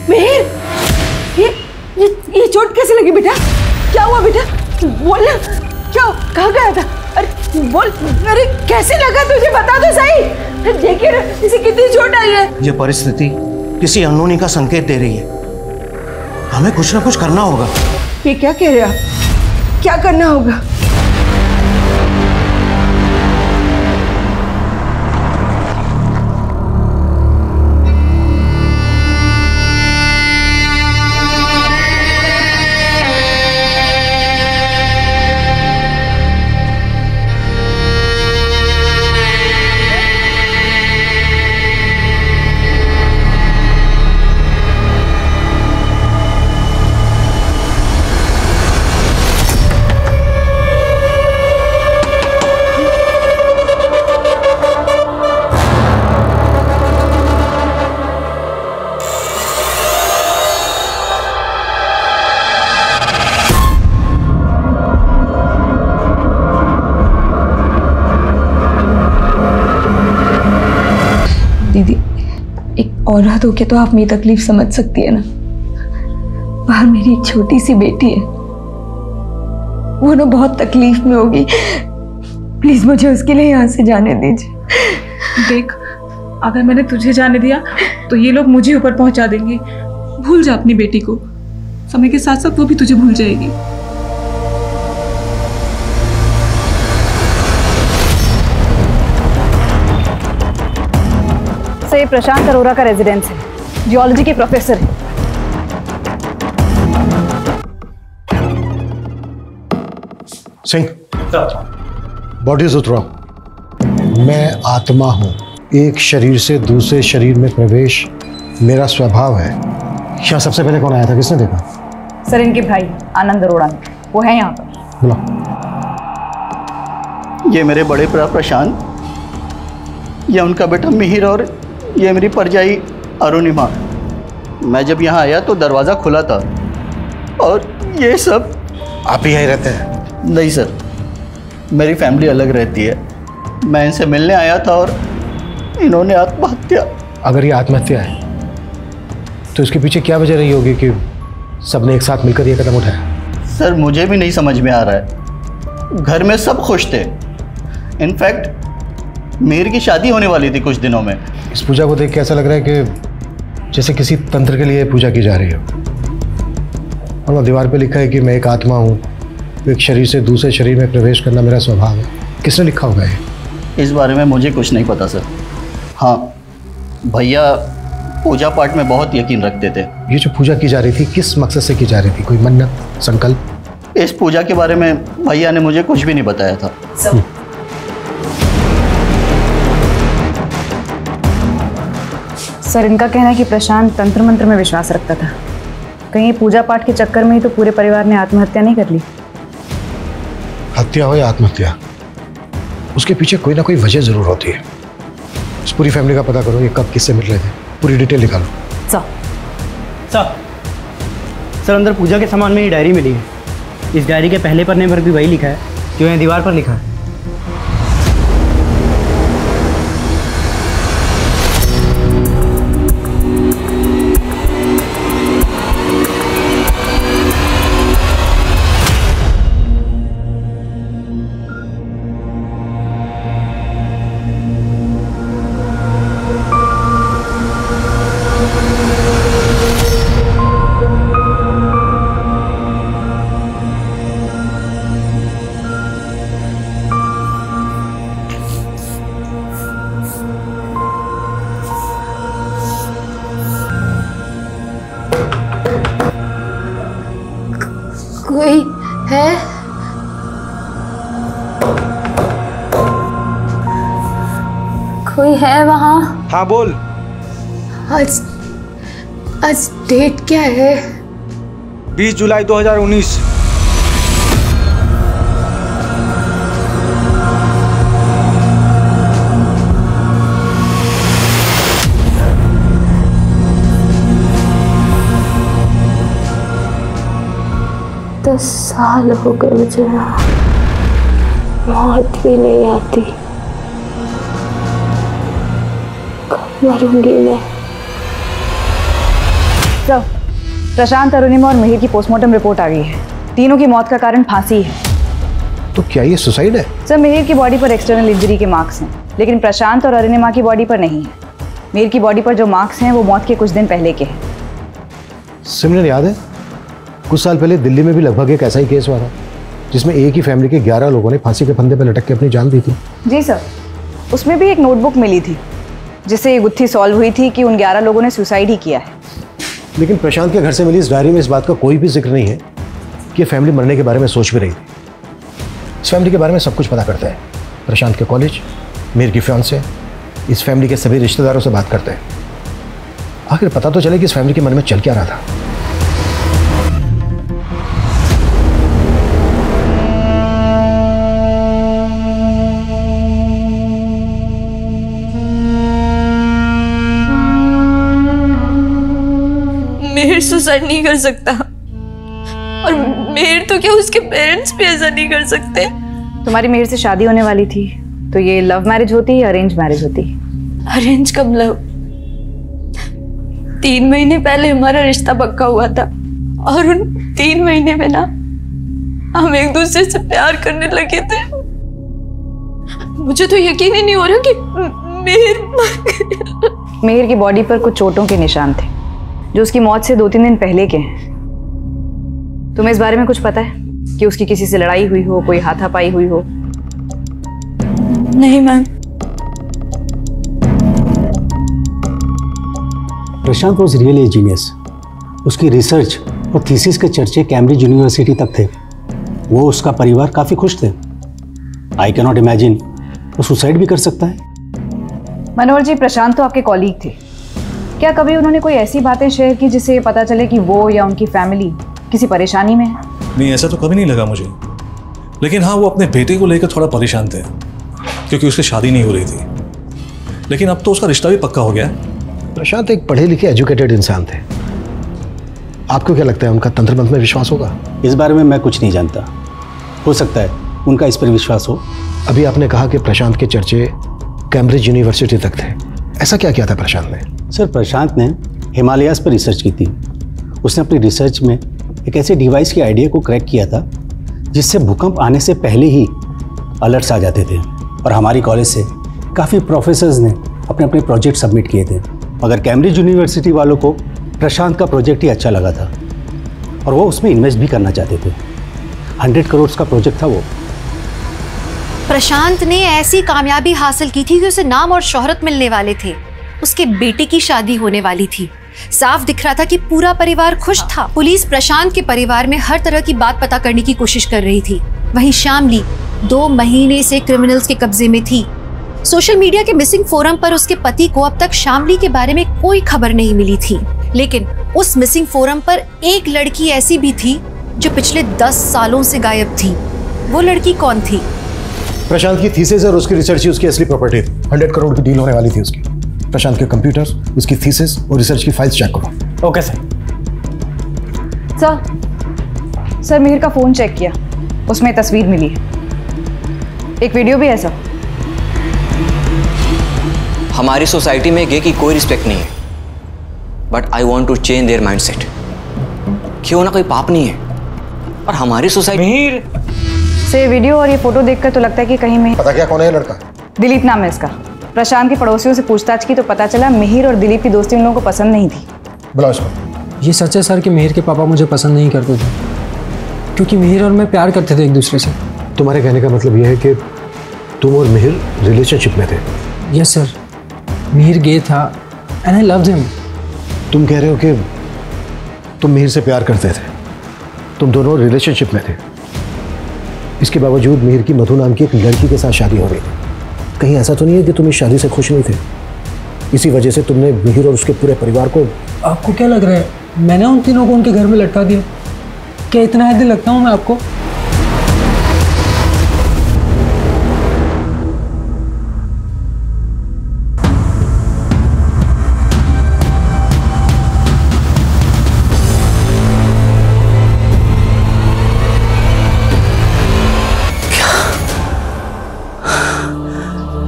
मिहिर, ये चोट कैसे लगी बेटा? क्या हुआ बेटा? बोलना, क्या कहाँ गया था? अरे बोल, अरे कैसे लगा तुझे, बता तो सही। देखिए ना इसे कितनी चोट आई है। ये परिस्थिति किसी अनहोनी का संकेत दे रही है। हमें कुछ ना कुछ करना होगा। ये क्या कह रहे हो आप? क्या करना होगा? दीदी, एक औरत होके तो आप मेरी तकलीफ समझ सकती है ना। बाहर मेरी एक छोटी सी बेटी है, वो ना बहुत तकलीफ में होगी। प्लीज मुझे उसके लिए यहाँ से जाने दीजिए। देख, अगर मैंने तुझे जाने दिया तो ये लोग मुझे ऊपर पहुंचा देंगे। भूल जा अपनी बेटी को, समय के साथ साथ वो भी तुझे भूल जाएगी। ये प्रशांत अरोरा का रेजिडेंस है, जियोलॉजी के प्रोफेसर है। सिंह, बॉडीज उतराओ। मैं आत्मा हूं, एक शरीर से दूसरे शरीर में प्रवेश मेरा स्वभाव है। क्या सबसे पहले कौन आया था, किसने देखा? सर, इनके भाई आनंद अरोड़ा, वो है यहाँ पर। बुला। ये मेरे बड़े भरा प्रशांत, ये उनका बेटा मिहिर और ये मेरी परजाई अरुणिमा। मैं जब यहाँ आया तो दरवाज़ा खुला था और ये सब। आप ही यहीं रहते हैं? नहीं सर, मेरी फैमिली अलग रहती है। मैं इनसे मिलने आया था और इन्होंने आत्महत्या। अगर ये आत्महत्या है तो इसके पीछे क्या वजह रही होगी कि सबने एक साथ मिलकर ये कदम उठाया? सर, मुझे भी नहीं समझ में आ रहा है। घर में सब खुश थे। इनफैक्ट मीर की शादी होने वाली थी कुछ दिनों में। इस पूजा को देख के ऐसा लग रहा है कि जैसे किसी तंत्र के लिए पूजा की जा रही है। और वहाँ दीवार पे लिखा है कि मैं एक आत्मा हूँ, एक शरीर से दूसरे शरीर में प्रवेश करना मेरा स्वभाव है। किसने लिखा होगा ये? इस बारे में मुझे कुछ नहीं पता सर। हाँ, भैया पूजा पाठ में बहुत यकीन रखते थे। ये जो पूजा की जा रही थी किस मकसद से की जा रही थी? कोई मन्नत, संकल्प? इस पूजा के बारे में भैया ने मुझे कुछ भी नहीं बताया था। सर, इनका कहना है कि प्रशांत तंत्र मंत्र में विश्वास रखता था। कहीं पूजा पाठ के चक्कर में ही तो पूरे परिवार ने आत्महत्या नहीं कर ली? हत्या हो या आत्महत्या, उसके पीछे कोई ना कोई वजह जरूर होती है। इस पूरी फैमिली का पता करो, ये कब किससे मिल रहे थे, पूरी डिटेल निकालो। सर, अंदर पूजा के सामान में ये डायरी मिली है। इस डायरी के पहले पन्ने पर भी वही लिखा है जो यहाँ दीवार पर लिखा है। कोई है? कोई है वहाँ? हाँ बोल। आज डेट क्या है? 20 जुलाई 2019। दस साल हो गए मुझे, मौत भी नहीं आती। कब मरूंगी मैं? सर, प्रशांत, अरुणिमा और मिहिर की पोस्टमार्टम रिपोर्ट आ गई है। तीनों की मौत का कारण फांसी है। तो क्या ये सुसाइड है? सर, मिहिर की बॉडी पर एक्सटर्नल इंजरी के मार्क्स हैं, लेकिन प्रशांत और अरुणिमा की बॉडी पर नहीं है। मिहिर की बॉडी पर जो मार्क्स हैं वो मौत के कुछ दिन पहले के हैं। सिमरन, याद है कुछ साल पहले दिल्ली में भी लगभग एक ऐसा ही केस हुआ था जिसमें एक ही फैमिली के 11 लोगों ने फांसी के फंदे पर लटक के अपनी जान दी थी? जी सर, उसमें भी एक नोटबुक मिली थी जिससे ये गुत्थी सॉल्व हुई थी कि उन 11 लोगों ने सुसाइड ही किया है। लेकिन प्रशांत के घर से मिली इस डायरी में इस बात का कोई भी जिक्र नहीं है कि फैमिली मरने के बारे में सोच भी रही थी। इस फैमिली के बारे में सब कुछ पता करता है। प्रशांत के कॉलेज, मिहिर की फियांसे, इस फैमिली के सभी रिश्तेदारों से बात करते हैं। आखिर पता तो चले कि इस फैमिली के मन में चल क्या रहा था। मिहिर सुसाइड नहीं कर सकता, और मिहिर तो क्या उसके पेरेंट्स भी ऐसा नहीं कर सकते। तुम्हारी मिहिर से शादी होने वाली थी तो ये लव मैरिज होती या अरेंज मैरिज होती? अरेंज कब लव? 3 महीने पहले हमारा रिश्ता पक्का हुआ था और उन 3 महीने में ना हम एक दूसरे से प्यार करने लगे थे। मुझे तो यकीन ही नहीं हो रहा कि मिहिर की बॉडी पर कुछ चोटों के निशान थे जो उसकी मौत से 2-3 दिन पहले के हैं। तुम्हें इस बारे में कुछ पता है कि उसकी किसी से लड़ाई हुई हो, कोई हाथापाई हुई हो? नहीं ma'am. Prashant was really a genius. उसकी रिसर्च और थीसिस के चर्चे कैम्ब्रिज यूनिवर्सिटी तक थे। वो उसका परिवार काफ़ी खुश थे। आई कैन नॉट इमेजिन वो सुसाइड भी कर सकता है। मनोहर जी, प्रशांत तो आपके कॉलीग थे। क्या कभी उन्होंने कोई ऐसी बातें शेयर की जिससे ये पता चले कि वो या उनकी फैमिली किसी परेशानी में है? नहीं, ऐसा तो कभी नहीं लगा मुझे। लेकिन हाँ, वो अपने बेटे को लेकर थोड़ा परेशान थे क्योंकि उसकी शादी नहीं हो रही थी। लेकिन अब तो उसका रिश्ता भी पक्का हो गया है। प्रशांत एक पढ़े लिखे एजुकेटेड इंसान थे। आपको क्या लगता है उनका तंत्र मंत्र में विश्वास होगा? इस बारे में मैं कुछ नहीं जानता। हो सकता है उनका इस पर विश्वास हो। अभी आपने कहा कि प्रशांत के चर्चे कैम्ब्रिज यूनिवर्सिटी तक थे। ऐसा क्या किया था प्रशांत ने? सर, प्रशांत ने हिमालयाज़ पर रिसर्च की थी। उसने अपनी रिसर्च में एक ऐसे डिवाइस के आइडिया को क्रैक किया था जिससे भूकंप आने से पहले ही अलर्ट्स आ जाते थे। और हमारी कॉलेज से काफ़ी प्रोफेसर्स ने अपने अपने प्रोजेक्ट सबमिट किए थे, मगर कैम्ब्रिज यूनिवर्सिटी वालों को प्रशांत का प्रोजेक्ट ही अच्छा लगा था और वो उसमें इन्वेस्ट भी करना चाहते थे। 100 करोड़ का प्रोजेक्ट था वो। प्रशांत ने ऐसी कामयाबी हासिल की थी कि उसे नाम और शोहरत मिलने वाले थे। उसके बेटे की शादी होने वाली थी। साफ दिख रहा था कि पूरा परिवार खुश था। पुलिस प्रशांत के परिवार में हर तरह की बात पता करने की कोशिश कर रही थी। वहीं शामली 2 महीने से क्रिमिनल्स के कब्जे में थी। सोशल मीडिया के मिसिंग फोरम पर उसके पति को अब तक शामली के बारे में कोई खबर नहीं मिली थी। लेकिन उस मिसिंग फोरम पर एक लड़की ऐसी भी थी जो पिछले 10 सालों से गायब थी। वो लड़की कौन थी? प्रशांत की थीसिस और उसकी रिसर्च ही उसकी असली प्रॉपर्टी थी। 100 करोड़ की डील होने वाली थी उसकी। प्रशांत के कंप्यूटर्स, उसकी थीसिस और रिसर्च की फाइल्स चेक करो। Okay sir. सर, मिहिर का फोन चेक किया, उसमें तस्वीर मिली है। एक वीडियो भी है सर। हमारी सोसाइटी में गे की कोई रिस्पेक्ट नहीं है, but I want to change their mindset. क्यों ना कोई पाप नहीं है और हमारी सोसाइटी। मिहिर से वीडियो और ये फोटो देखकर तो लगता है कि कहीं में। पता क्या कौन है लड़का? दिलीप नाम है इसका। प्रशांत के पड़ोसियों से पूछताछ की तो पता चला मिहिर और दिलीप की दोस्ती उन लोगों को पसंद नहीं थी। बुलाओ इसको। ये सच है सर कि मिहिर के पापा मुझे पसंद नहीं करते थे क्योंकि मिहिर और मैं प्यार करते थे एक दूसरे से। तुम्हारे कहने का मतलब यह है कि तुम और मिहिर रिलेशनशिप में थे? यस सर, मिहिर गे था एंड आई लव्ड हिम। तुम कह रहे हो कि तुम मिहिर से प्यार करते थे, तुम दोनों रिलेशनशिप में थे। इसके बावजूद मिहिर की मधु नाम की एक लड़की के साथ शादी हो रही थी। कहीं ऐसा तो नहीं है कि तुम इस शादी से खुश नहीं थे? इसी वजह से तुमने मिहिर और उसके पूरे परिवार को। आपको क्या लग रहा है मैंने उन तीनों को उनके घर में लटका दिया? क्या इतना हैदी लगता हूँ मैं आपको?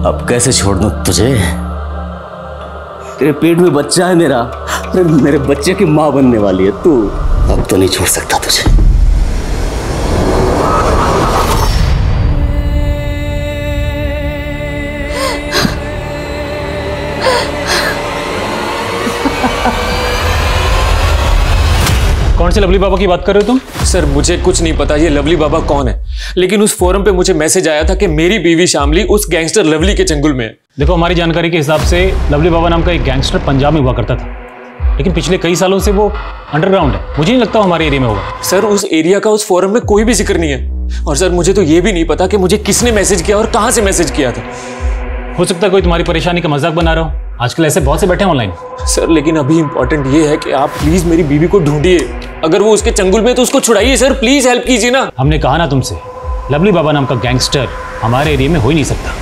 अब कैसे छोड़ दूं तुझे? तेरे पेट में बच्चा है मेरा, मेरे बच्चे की माँ बनने वाली है तू। अब तो नहीं छोड़ सकता तुझे। कौन से लवली बाबा की बात कर रहे हो तुम? सर मुझे कुछ नहीं पता ये लवली बाबा कौन है, लेकिन उस फोरम पे मुझे मैसेज आया था कि मेरी बीवी शामली उस गैंगस्टर लवली के चंगुल में है। देखो, हमारी जानकारी के हिसाब से लवली बाबा नाम का एक गैंगस्टर पंजाब में हुआ करता था, लेकिन पिछले कई सालों से वो अंडरग्राउंड है। मुझे नहीं लगता हमारे एरिया में होगा। सर उस एरिया का उस फोरम में कोई भी जिक्र नहीं है। और सर मुझे तो ये भी नहीं पता कि मुझे किसने मैसेज किया और कहां से मैसेज किया था। हो सकता है कोई तुम्हारी परेशानी का मजाक बना रहा हो। आजकल ऐसे बहुत से बैठे हैं ऑनलाइन। सर लेकिन अभी इंपॉर्टेंट ये है कि आप प्लीज मेरी बीवी को ढूंढिए। अगर वो उसके चंगुल में तो उसको छुड़ाइए सर, प्लीज हेल्प कीजिए ना। हमने कहा ना तुमसे, लवली बाबा नाम का गैंगस्टर हमारे एरिया में हो ही नहीं सकता।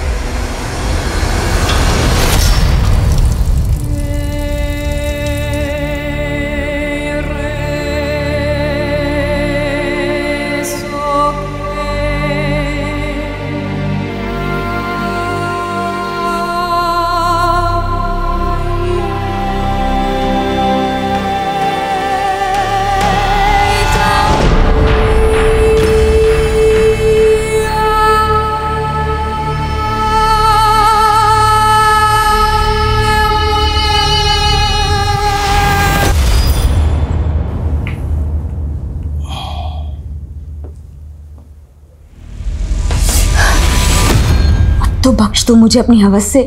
तो बख्श दो मुझे अपनी हवस से,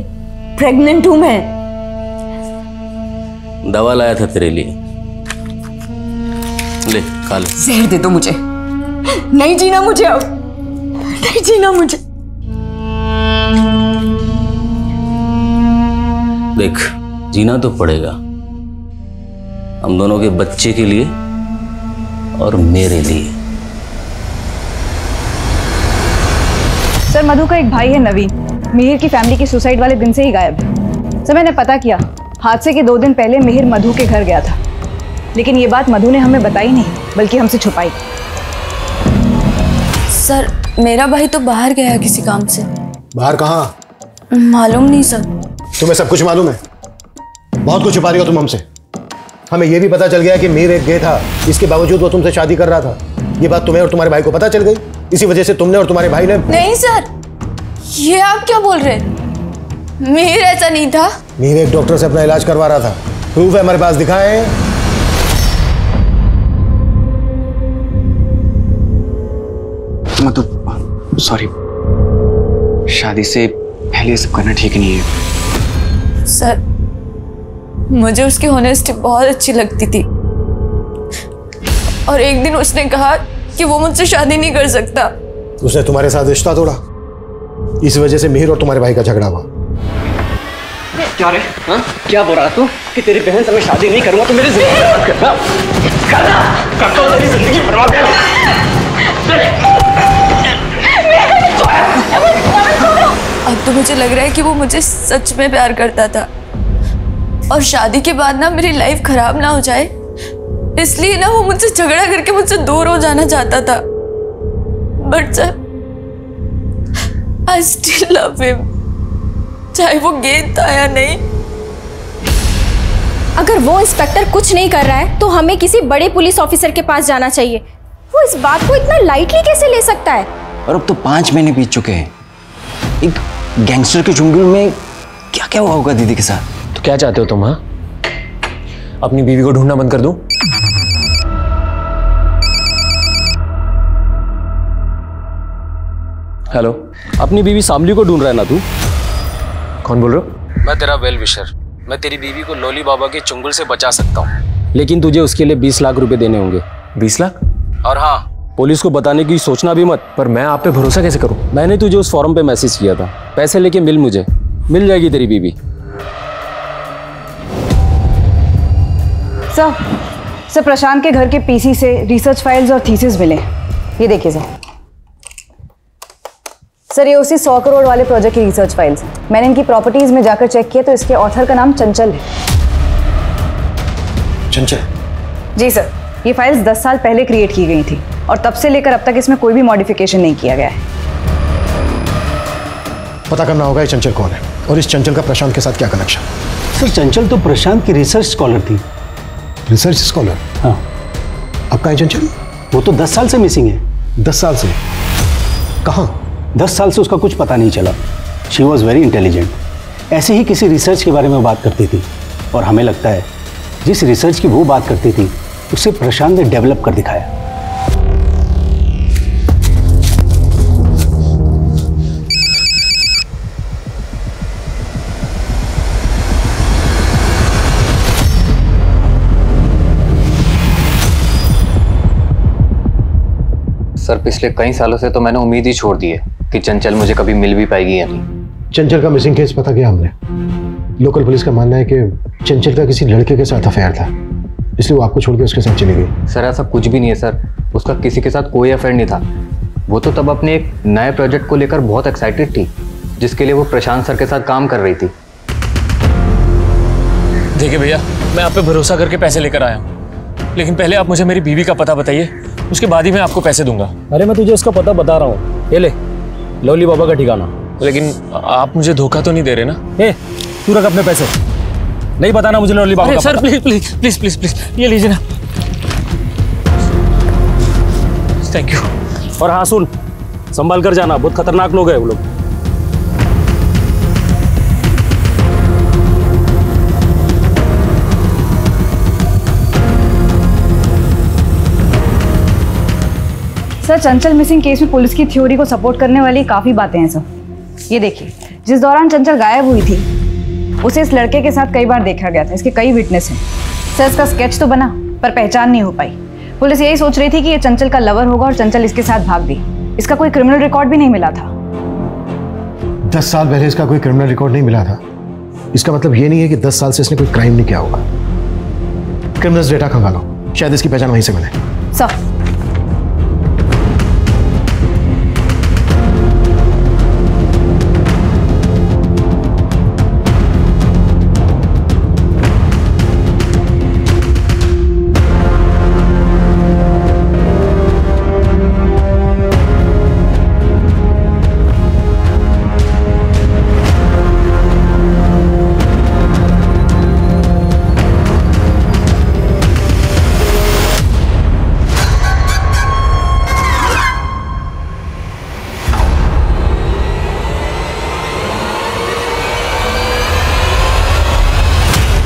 प्रेग्नेंट हूं मैं। दवा लाया था तेरे लिए, ले खा ले। जहर दे दो मुझे, नहीं जीना मुझे अब, नहीं जीना मुझे। देख जीना तो पड़ेगा, हम दोनों के बच्चे के लिए और मेरे लिए। सर मधु का एक भाई है नवीन, मिहिर की फैमिली की सुसाइड वाले दिन से ही गायब है। सर मैंने पता किया, हादसे के 2 दिन पहले मिहिर मधु के घर गया था, लेकिन ये बात मधु ने हमें बताई नहीं, बल्कि हमसे छुपाई। सर मेरा भाई तो बाहर गया है किसी काम से। बाहर कहाँ? मालूम नहीं सर। तुम्हें सब कुछ मालूम है? बहुत कुछ छुपा रही हो तुम हमसे। हमें यह भी पता चल गया कि मिहिर एक गे था, इसके बावजूद वो तुमसे शादी कर रहा था। ये बात तुम्हें और तुम्हारे भाई को पता चल गई, इसी वजह से तुमने और तुम्हारे भाई ने। नहीं सर, ये आप क्या बोल रहे हैं? मिहिर ऐसा नहीं था। मिहिर एक डॉक्टर से अपना इलाज करवा रहा था, प्रूफ है हमारे पास, दिखाएं। मतलब सॉरी, शादी से पहले ये सब करना ठीक नहीं है। सर मुझे उसकी ऑनेस्टी बहुत अच्छी लगती थी, और एक दिन उसने कहा कि वो मुझसे शादी नहीं कर सकता। उसने तुम्हारे साथ रिश्ता तोड़ा, इस वजह से मिहिर और तुम्हारे भाई का झगड़ा हुआ। क्या रे? हाँ? क्या बोल रहा तू कि तेरी बहन से मैं शादी नहीं करूंगा तो मेरी जिंदगी बर्बाद करना? करता हूं तेरी जिंदगी बर्बाद अब तो मुझे लग रहा है कि वो मुझे सच में प्यार करता था, और शादी के बाद ना मेरी लाइफ खराब ना हो जाए इसलिए ना वो मुझसे झगड़ा करके मुझसे दूर हो जाना चाहता था। But sir I still love him, चाहे वो गेंद था या नहीं। अगर वो इंस्पेक्टर कुछ नहीं कर रहा है तो हमें किसी बड़े पुलिस ऑफिसर के पास जाना चाहिए। वो इस बात को इतना लाइटली कैसे ले सकता है? और अब तो 5 महीने बीत चुके हैं। एक गैंगस्टर के चुंगल में क्या क्या हुआ होगा दीदी के साथ? तो क्या चाहते हो तुम? हाँ, अपनी बीवी को ढूंढना बंद कर दूं? हेलो, अपनी बीवी शामली को ढूंढ रहा है ना तू? कौन बोल रहे हो? मैं तेरा वेल विशर। मैं तेरी बीवी को लोली बाबा के चुंगल से बचा सकता हूँ, लेकिन तुझे उसके लिए 20 लाख रुपए देने होंगे। 20 लाख? और हाँ, पुलिस को बताने की सोचना भी मत। पर मैं आप पे भरोसा कैसे करूं? मैंने तुझे उस फॉर्म पे मैसेज किया था, पैसे लेके मिल मुझे, मिल जाएगी तेरी बीवी। सर प्रशांत के घर के पीसी से रिसर्च फाइल्स और थीसिस मिले। ये देखिए सर, ये उसी 100 करोड़ वाले प्रोजेक्ट की रिसर्च फाइल्स। मैंने इनकी प्रॉपर्टीज में जाकर चेक किया तो इसके ऑथर का नाम चंचल है। चंचल? जी सर, ये फाइल्स 10 साल पहले क्रिएट की गई थी और तब से लेकर अब तक इसमें कोई भी मॉडिफिकेशन नहीं किया गया है। पता करना होगा ये चंचल कौन है और इस चंचल का प्रशांत के साथ क्या कनेक्शन। सर चंचल तो प्रशांत की रिसर्च स्कॉलर थी। Research scholar? हाँ। अब कहाँ है चंचल? वो तो 10 साल से मिसिंग है। 10 साल से? कहाँ? 10 साल से उसका कुछ पता नहीं चला। She was very intelligent. ऐसे ही किसी रिसर्च के बारे में बात करती थी और हमें लगता है जिस रिसर्च की वो बात करती थी उसे प्रशांत ने डेवलप कर दिखाया। सर पिछले कई सालों से तो मैंने उम्मीद ही छोड़ दी है कि चंचल मुझे कभी मिल भी पाएगी या नहीं। चंचल का मिसिंग केस पता किया हमने। लोकल पुलिस का मानना है कि चंचल का किसी लड़के के साथ अफेयर था, इसलिए वो आपको छोड़ के उसके साथ चली गई। सर ऐसा कुछ भी नहीं है सर, उसका किसी के साथ कोई अफेयर नहीं था। वो तो तब अपने एक नए प्रोजेक्ट को लेकर बहुत एक्साइटेड थी, जिसके लिए वो प्रशांत सर के साथ काम कर रही थी। देखिए भैया, मैं आप पे भरोसा करके पैसे लेकर आया हूँ, लेकिन पहले आप मुझे मेरी बीवी का पता बताइए, उसके बाद ही मैं आपको पैसे दूंगा। अरे मैं तुझे उसका पता बता रहा हूँ, ये ले लवली बाबा का ठिकाना। लेकिन आप मुझे धोखा तो नहीं दे रहे ना? तू रख अपने पैसे, नहीं बताना मुझे लवली बाबा का sir please please please please please ये लीजिए ना। Thank you. और हाँ सुन, संभाल कर जाना, बहुत खतरनाक लोग हैं वो लोग। सर चंचल मिसिंग केस में पुलिस की थ्योरी को सपोर्ट करने वाली काफ़ी बातें हैं सर। ये देखिए, जिस दौरान चंचल गायब हुई थी उसे इस लड़के के साथ कई बार देखा गया था। इसके कई विटनेस हैं। सर इसका स्केच तो बना पर पहचान नहीं हो पाई। पुलिस यही सोच रही थी कि ये चंचल का लवर होगा और चंचल इसके साथ भाग गई। इसका कोई क्रिमिनल रिकॉर्ड भी नहीं मिला था। 10 साल पहले इसका कोई क्रिमिनल रिकॉर्ड नहीं मिला था, इसका मतलब ये नहीं है कि 10 साल से इसने कोई क्राइम नहीं किया होगा। क्रिमिनल्स डेटा खंगालो, शायद इसकी पहचान वहीं से मिले। सर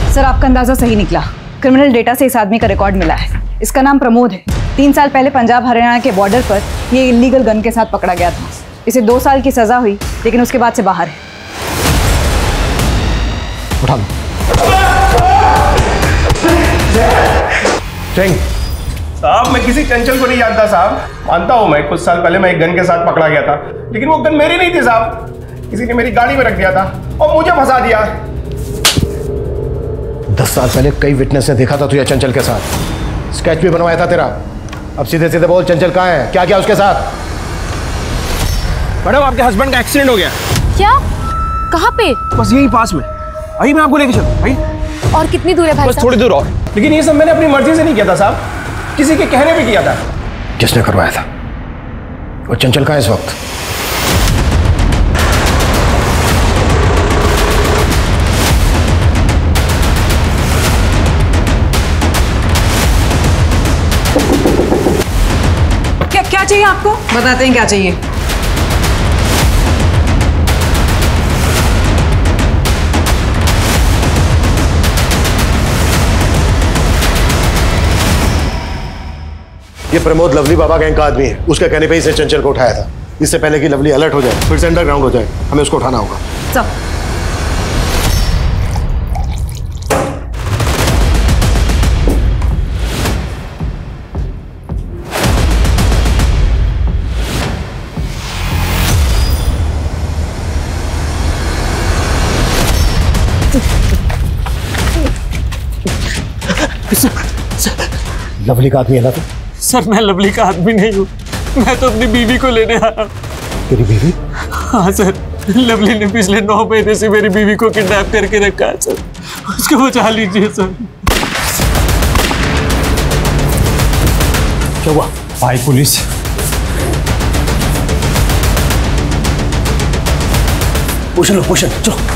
सर आपका अंदाजा सही निकला। क्रिमिनल डेटा से इस आदमी का रिकॉर्ड मिला है। इसका नाम प्रमोद है। 3 साल पहले पंजाब हरियाणा के बॉर्डर पर ये इलीगल गन के साथ पकड़ा गया था। इसे 2 साल की सजा हुई, लेकिन उसके बाद से बाहर है। उठा लो। साहब मैं किसी चंचल को नहीं जानता साहब। मानता हूँ मैं कुछ साल पहले मैं एक गन के साथ पकड़ा गया था, लेकिन वो गन मेरी नहीं थी साहब। किसी ने मेरी गाड़ी में रख दिया था और मुझे फंसा दिया। 10 साल पहले कई विटनेस ने देखा था तुझे चंचल के साथ। स्केच भी बनवाया था तेरा। अब सीधे सीधे बोल, चंचल कहाँ है, क्या किया उसके साथ? मैडम आपके हस्बैंड का एक्सीडेंट हो गया। क्या? कहाँ पे? बस यही पास में। आइए मैं आपको लेके चलूं। आइए। और कितनी दूर है भाई बस थोड़ी दूर और। लेकिन ये सब मैंने अपनी मर्जी से नहीं किया था साहब, किसी के कहने पे किया था। किसने करवाया था? और चंचल कहाँ है इस वक्त? क्या चाहिए आपको? बताते हैं क्या चाहिए। ये प्रमोद लवली बाबा गैंग का आदमी है। उसके कहने पे ही इसने चंचल को उठाया था। इससे पहले कि लवली अलर्ट हो जाए, फिर से अंडरग्राउंड हो जाए, हमें उसको उठाना होगा। सब लवली का आदमी है ना तू? सर मैं लवली का आदमी नहीं हूँ, मैं तो अपनी बीवी को लेने आया। तेरी बीवी? हाँ सर, लवली ने पिछले 9 महीने से मेरी बीवी को किडनैप करके रखा है सर। उसको बचा लीजिए सर। क्या हुआ? आई पुलिस। पोषण लो, पोषण चलो।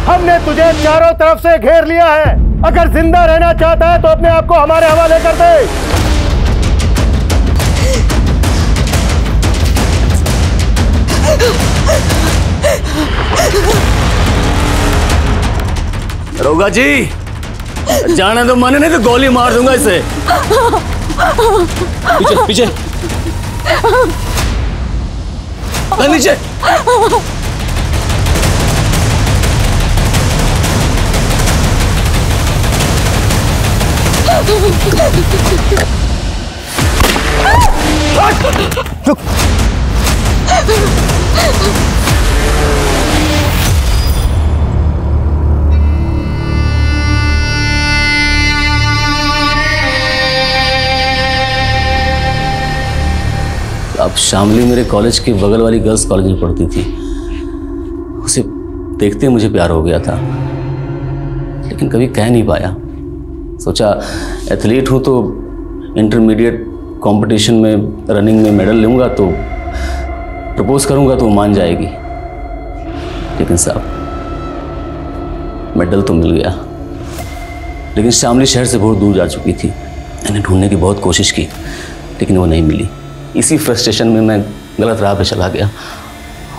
हमने तुझे चारों तरफ से घेर लिया है। अगर जिंदा रहना चाहता है तो अपने आप को हमारे हवाले कर दे। दरोगा जी, जाने तो मन नहीं तो गोली मार दूंगा इसे। पीछे पीछे नीचे। रुक। अब शामली मेरे कॉलेज के बगल वाली गर्ल्स कॉलेज में पढ़ती थी। उसे देखते ही मुझे प्यार हो गया था, लेकिन कभी कह नहीं पाया। सोचा एथलीट हूँ तो इंटरमीडिएट कंपटीशन में रनिंग में मेडल लूँगा तो प्रपोज करूँगा तो वो मान जाएगी। लेकिन साहब, मेडल तो मिल गया, लेकिन शामली शहर से बहुत दूर जा चुकी थी। मैंने ढूंढने की बहुत कोशिश की, लेकिन वो नहीं मिली। इसी फ्रस्ट्रेशन में मैं गलत राह पे चला गया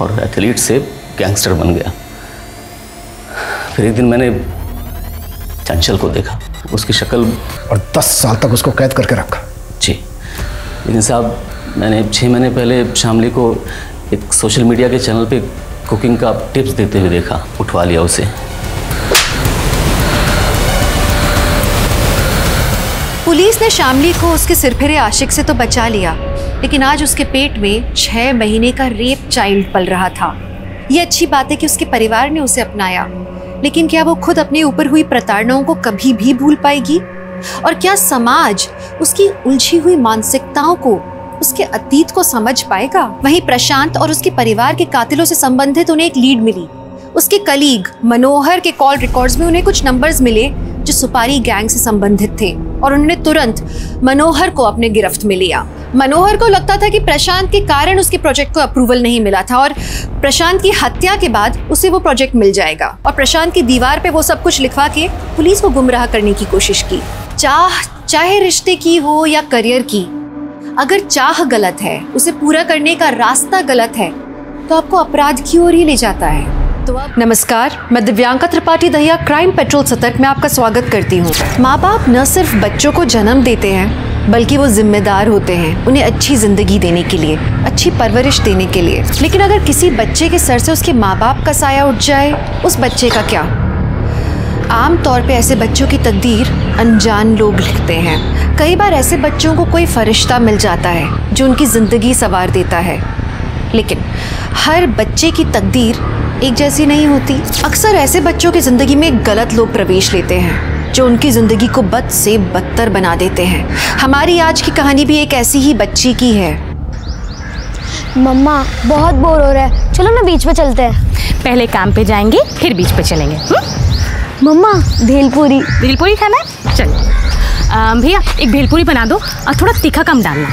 और एथलीट से गैंगस्टर बन गया। फिर एक दिन मैंने चंचल को देखा, उसकी शक्ल, और 10 साल तक उसको कैद करके रखा। जी, लेकिन साहब मैंने 6 महीने पहले शामली को एक सोशल मीडिया के चैनल पे कुकिंग का टिप्स देते हुए देखा, उठवा लिया उसे। पुलिस ने शामली को उसके सिरफिरे आशिक से तो बचा लिया, लेकिन आज उसके पेट में 6 महीने का रेप चाइल्ड पल रहा था। ये अच्छी बात है कि उसके परिवार ने उसे अपनाया, लेकिन क्या वो खुद अपने ऊपर हुई प्रताड़नाओं को कभी भी भूल पाएगी? और क्या समाज उसकी उलझी हुई मानसिकताओं को, उसके अतीत को समझ पाएगा? वहीं प्रशांत और उसके परिवार के कातिलों से संबंधित उन्हें एक लीड मिली। उसके कलीग मनोहर के कॉल रिकॉर्ड्स में उन्हें कुछ नंबर्स मिले जो सुपारी गैंग से संबंधित थे, और उन्होंने तुरंत मनोहर को अपने गिरफ्त में लिया। मनोहर को लगता था कि प्रशांत के कारण उसके प्रोजेक्ट को अप्रूवल नहीं मिला था, और प्रशांत की हत्या के बाद उसे वो प्रोजेक्ट मिल जाएगा। और प्रशांत की दीवार पे वो सब कुछ लिखवा के पुलिस को गुमराह करने की कोशिश की। चाहे रिश्ते की हो या करियर की, अगर चाह गलत है, उसे पूरा करने का रास्ता गलत है, तो आपको अपराध की ओर ही ले जाता है। नमस्कार, मैं दिव्यांका त्रिपाठी दहिया क्राइम पेट्रोल सतर्क में आपका स्वागत करती हूँ। माँ बाप न सिर्फ बच्चों को जन्म देते हैं, बल्कि वो जिम्मेदार होते हैं उन्हें अच्छी जिंदगी देने के लिए, अच्छी परवरिश देने के लिए। लेकिन अगर किसी बच्चे के सर से उसके माँ बाप का साया उठ जाए, उस बच्चे का क्या? आम तौर पे ऐसे बच्चों की तकदीर अनजान लोग लिखते हैं। कई बार ऐसे बच्चों को कोई फरिश्ता मिल जाता है जो उनकी ज़िंदगी संवार देता है, लेकिन हर बच्चे की तकदीर एक जैसी नहीं होती। अक्सर ऐसे बच्चों की ज़िंदगी में गलत लोग प्रवेश लेते हैं जो उनकी ज़िंदगी को बद से बदतर बना देते हैं। हमारी आज की कहानी भी एक ऐसी ही बच्ची की है। मम्मा बहुत बोर हो रहा है, चलो ना बीच पे चलते हैं। पहले काम पे जाएंगे फिर बीच पे चलेंगे। मम्मा भेलपूरी। भेलपूरी खाना है? चल भैया एक भेलपूरी बना दो और थोड़ा तीखा कम डालना।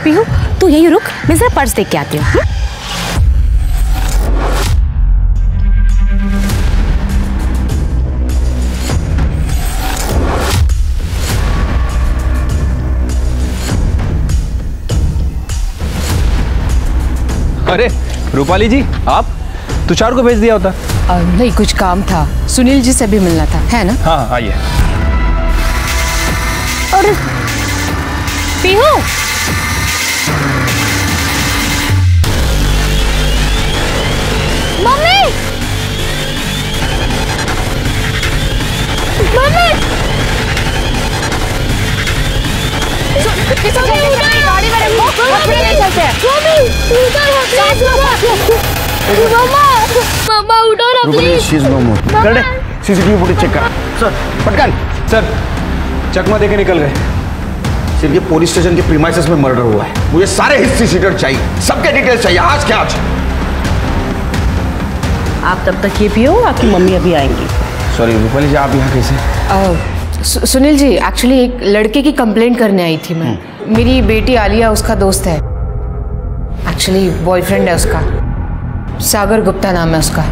पीहू तू यहीं रुक, मैं जरा पर्स देख के आती हूँ। अरे रूपाली जी, आप तुषार को भेज दिया होता। नहीं, कुछ काम था, सुनील जी से भी मिलना था, है ना? हाँ आइए। और पीहू मम्मी मम्मी गाड़ी में रखो, अपने नहीं चलते हैं। मम्मा उठो ना प्लीज। सीसीटीवी फुटेज चेक कर सर। पटकन सर, चकमा देके निकल गए। सिर्फ ये पुलिस स्टेशन के प्रीमाइसेस में मर्डर हुआ है। मुझे सारे हिस्ट्री सीटर चाहिए, सबके डिटेल्स चाहिए, आज क्या आज। आप तब तक ये पियो, आपकी मम्मी अभी आएंगी। सॉरी रूपाली जी, आप यहाँ कैसे? सुनील जी, एक्चुअली एक लड़के की कंप्लेंट करने आई थी मैं। मेरी बेटी आलिया उसका दोस्त है, एक्चुअली बॉयफ्रेंड है उसका, सागर गुप्ता नाम है उसका।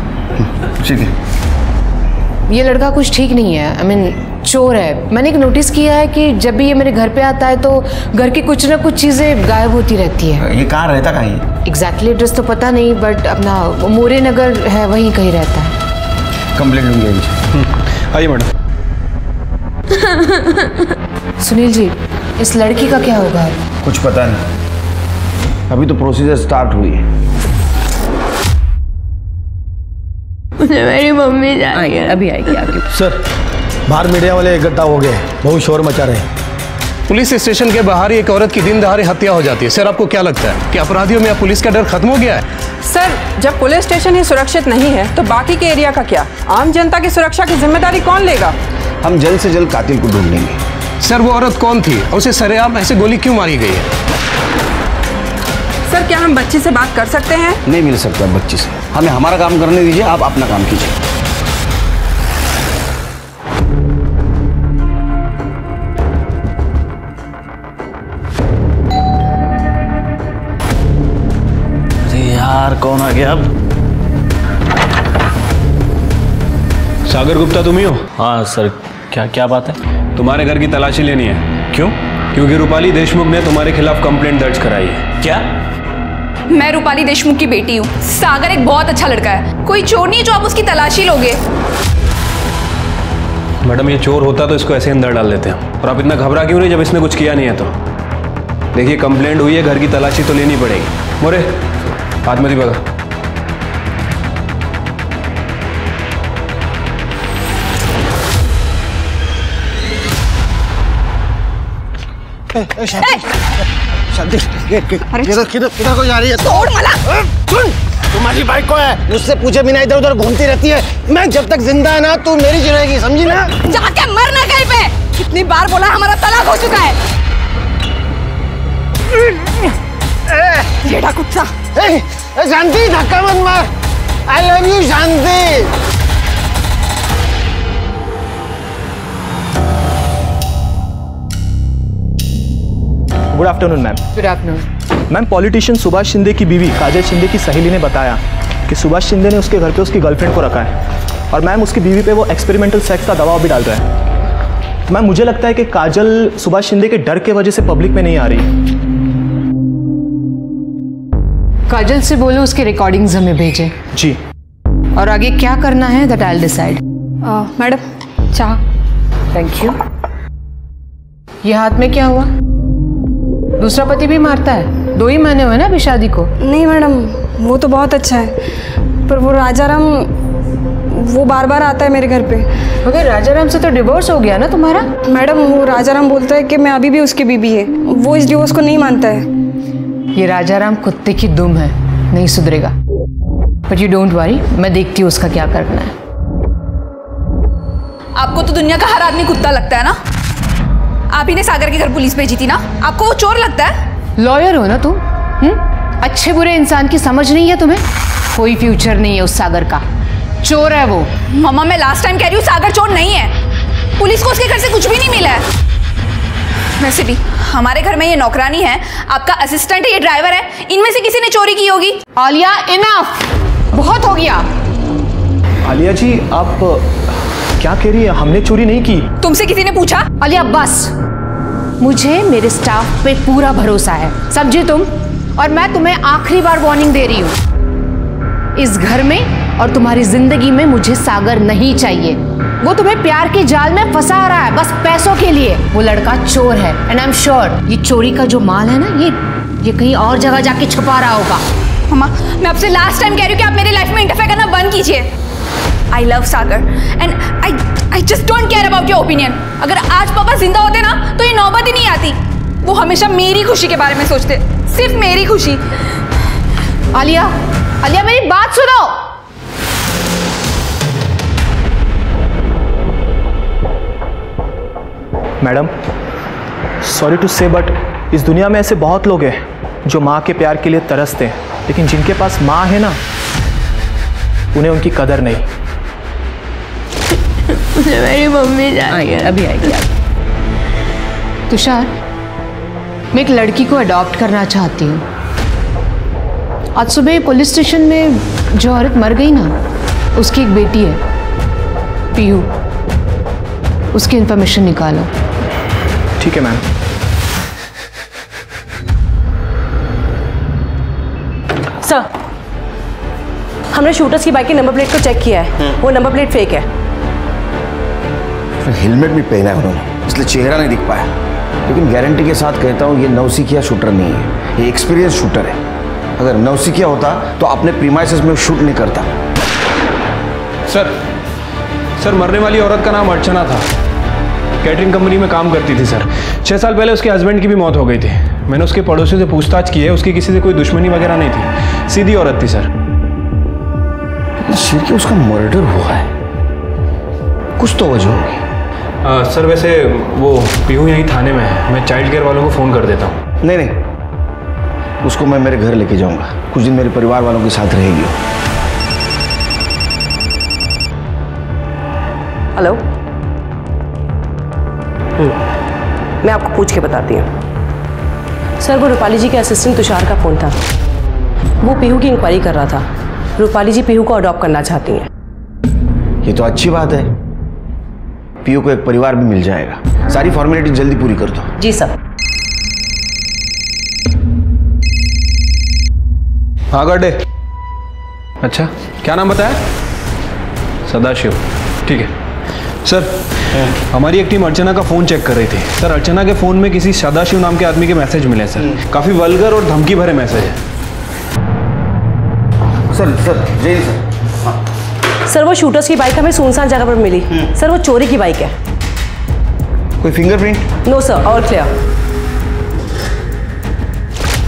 ठीक है। ये लड़का कुछ ठीक नहीं है। आई मीन चोर है। मैंने एक नोटिस किया है कि जब भी ये मेरे घर पे आता है तो घर की कुछ ना कुछ चीज़ें गायब होती रहती है। ये कहाँ रहता कहाँ है? एग्जैक्टली एड्रेस तो पता नहीं, बट अपना मोरे नगर है, वहीं कहीं रहता है। कंप्लेंट लूंगी इनसे। आइए मैडम। सुनील जी, इस लड़की का क्या होगा? कुछ पता नहीं, अभी तो प्रोसीजर स्टार्ट हुई है। मुझे मेरी मम्मी जाएगी। अभी आएगी आपकी। सर, बाहर मीडिया वाले इकट्ठा हो गए, बहुत शोर मचा रहे हैं। पुलिस स्टेशन के बाहर एक औरत की दिन दहाड़े हत्या हो जाती है। सर, आपको क्या लगता है कि अपराधियों में अब पुलिस का डर खत्म हो गया है? सर, जब पुलिस स्टेशन ही सुरक्षित नहीं है तो बाकी के एरिया का क्या? आम जनता की सुरक्षा की जिम्मेदारी कौन लेगा? हम जल्द से जल्द कातिल को ढूंढ लेंगे। सर, वो औरत कौन थी? उसे सरेआम ऐसे गोली क्यों मारी गई है? सर, क्या हम बच्ची से बात कर सकते हैं? नहीं मिल सकता बच्ची से। हमें हमारा काम करने दीजिए, आप अपना काम कीजिए। यार, कौन आ गया अब? सागर गुप्ता तुम ही हो? हाँ सर, क्या क्या बात है? तुम्हारे घर की तलाशी लेनी है। क्यों? क्योंकि रूपाली देशमुख ने तुम्हारे खिलाफ कंप्लेंट दर्ज कराई है। क्या? मैं रूपाली देशमुख की बेटी हूँ। सागर एक बहुत अच्छा लड़का है, कोई चोर नहीं है जो आप उसकी तलाशी लोगे। मैडम, ये चोर होता तो इसको ऐसे अंदर डाल देते हैं। और आप इतना घबरा क्यों रही जब इसने कुछ किया नहीं है तो? देखिए, कंप्लेंट हुई है, घर की तलाशी तो लेनी पड़ेगी। मोरे, हाथ मत ही बगा। शांति, किधर को जा रही है? तोड़ मला। तुम्हारी बाइक को है, मुझसे पूछे बिना इधर उधर घूमती रहती है। मैं जब तक जिंदा है ना, तू मेरी रहेगी, समझी ना? जाके मरना कहीं पे। कितनी बार बोला, हमारा तलाक हो चुका है। जेठा कुत्ता। शांति, धक्का मत मार। I love you Shanti. Good afternoon ma'am. Good afternoon ma'am, politician Subhash Shinde की बीवी काजल शिंदे की सहेली ने बताया कि सुभाष शिंदे ने उसके घर पे उसकी गर्लफ्रेंड को रखा है और मैम उसकी बीवी पे वो एक्सपेरिमेंटल सेक्स का दबाव भी डाल रहा है। मैम, मुझे लगता है कि काजल सुभाष शिंदे के डर के वजह से पब्लिक में नहीं आ रही। काजल से बोलो उसके रिकॉर्डिंग्स हमें भेजें। जी। और आगे क्या करना है that I will decide. Madam, चाह। Thank you. ये हाथ में क्या हुआ? दूसरा पति भी मारता है? 2 ही महीने हुए ना अभी शादी को। नहीं मैडम, वो तो बहुत अच्छा है, पर वो राजाराम वो बार बार आता है मेरे घर पे। मगर राजाराम से तो डिवोर्स हो गया ना तुम्हारा? मैडम, वो राजाराम बोलता है कि मैं अभी भी उसकी बीबी है, वो इस डिवोर्स को नहीं मानता है। ये राजाराम कुत्ते की दुम है, नहीं सुधरेगा। बट यू डोंट वरी, मैं देखती हूँ उसका क्या करना है। आपको तो दुनिया का हर आदमी कुत्ता लगता है ना? आप ही ने सागर के घर पुलिस भेजी थी ना? आपको वो चोर लगता है? लॉयर हो ना तुम? अच्छे बुरे इंसान की समझ नहीं है तुम्हें? कोई फ्यूचर नहीं है उस सागर का, चोर है वो। मम्मा, मैं लास्ट टाइम कह रही हूँ, सागर चोर नहीं है। पुलिस को उसके घर से कुछ भी नहीं मिला है। वैसे भी हमारे घर में ये नौकरानी है, आपका असिस्टेंट है, ये ड्राइवर है, इनमें से किसी ने चोरी की होगी। आलिया, इनफ, बहुत हो गया। आलिया जी, आप क्या कह रही है? हमने चोरी नहीं की। तुमसे किसी ने पूछा? आलिया बस, मुझे मेरे स्टाफ पे पूरा भरोसा है, समझी तुम? और मैं तुम्हें आखिरी बार वार्निंग दे रही हूँ, इस घर में और तुम्हारी जिंदगी में मुझे सागर नहीं चाहिए। वो तुम्हें प्यार के जाल में फंसा रहा है बस पैसों के लिए। वो लड़का चोर है एंड आई एम श्योर ये चोरी का जो माल है ना, ये कहीं और जगह जाके छुपा रहा होगा। मम्मा, मैं आपसे लास्ट टाइम कह रही हूँ कि आप मेरी लाइफ में इंटरफेयर करना बंद कीजिए। I love Sagar and I just don't care about your opinion. अगर आज पापा जिंदा होते ना तो ये नौबत ही नहीं आती। वो हमेशा मेरी खुशी के बारे में सोचते, सिर्फ मेरी खुशी। आलिया, आलिया मेरी बात सुनो। मैडम, सॉरी टू से बट इस दुनिया में ऐसे बहुत लोग हैं जो माँ के प्यार के लिए तरसते हैं, लेकिन जिनके पास माँ है ना, उन्हें उनकी कदर नहीं। मुझे मेरी मम्मी जाएगी। अभी आएगी। तुषार, मैं एक लड़की को अडॉप्ट करना चाहती हूँ। आज सुबह पुलिस स्टेशन में जो औरत मर गई ना, उसकी एक बेटी है। पीहू, उसकी इंफॉर्मेशन निकालो। ठीक है मैम। सर, हमने शूटर्स की बाइक की नंबर प्लेट को चेक किया है, वो नंबर प्लेट फेक है। हेलमेट भी पहना है उन्होंने, इसलिए चेहरा नहीं दिख पाया। लेकिन गारंटी के साथ कहता हूँ ये नौसिखिया शूटर नहीं है, ये एक्सपीरियंस शूटर है। अगर नौसिखिया होता तो अपने प्रीमाइसेस में शूट नहीं करता। सर मरने वाली औरत का नाम अर्चना था, कैटरिंग कंपनी में काम करती थी सर। 6 साल पहले उसके हस्बैंड की भी मौत हो गई थी। मैंने उसके पड़ोसियों से पूछताछ की है, उसकी किसी से कोई दुश्मनी वगैरह नहीं थी, सीधी औरत थी सर। शिर के उसका मर्डर हुआ है, कुछ तो वजह होगी। सर वैसे वो पीहू यहीं थाने में है, मैं चाइल्ड केयर वालों को फ़ोन कर देता हूँ। नहीं, उसको मैं मेरे घर लेके जाऊंगा, कुछ दिन मेरे परिवार वालों के साथ रहेगी। हेलो, मैं आपको पूछ के बताती हूँ। सर, वो रूपाली जी के असिस्टेंट तुषार का फ़ोन था, वो पीहू की इंक्वायरी कर रहा था। रूपाली जी पीहू को अडॉप्ट करना चाहती हैं। ये तो अच्छी बात है, पीहू को एक परिवार भी मिल जाएगा। सारी फॉर्मेलिटी जल्दी पूरी कर दो। जी सर। हाँ गड्ढे। अच्छा, क्या नाम बताया? सदाशिव। ठीक है सर, हमारी एक टीम अर्चना का फ़ोन चेक कर रही थी। सर, अर्चना के फ़ोन में किसी सदाशिव नाम के आदमी के मैसेज मिले सर, काफ़ी वल्गर और धमकी भरे मैसेज है। सर जय सर। सर, वो शूटर्स की बाइक हमें सुनसान जगह पर मिली। सर, वो चोरी की बाइक है। कोई fingerprint? No sir, all clear.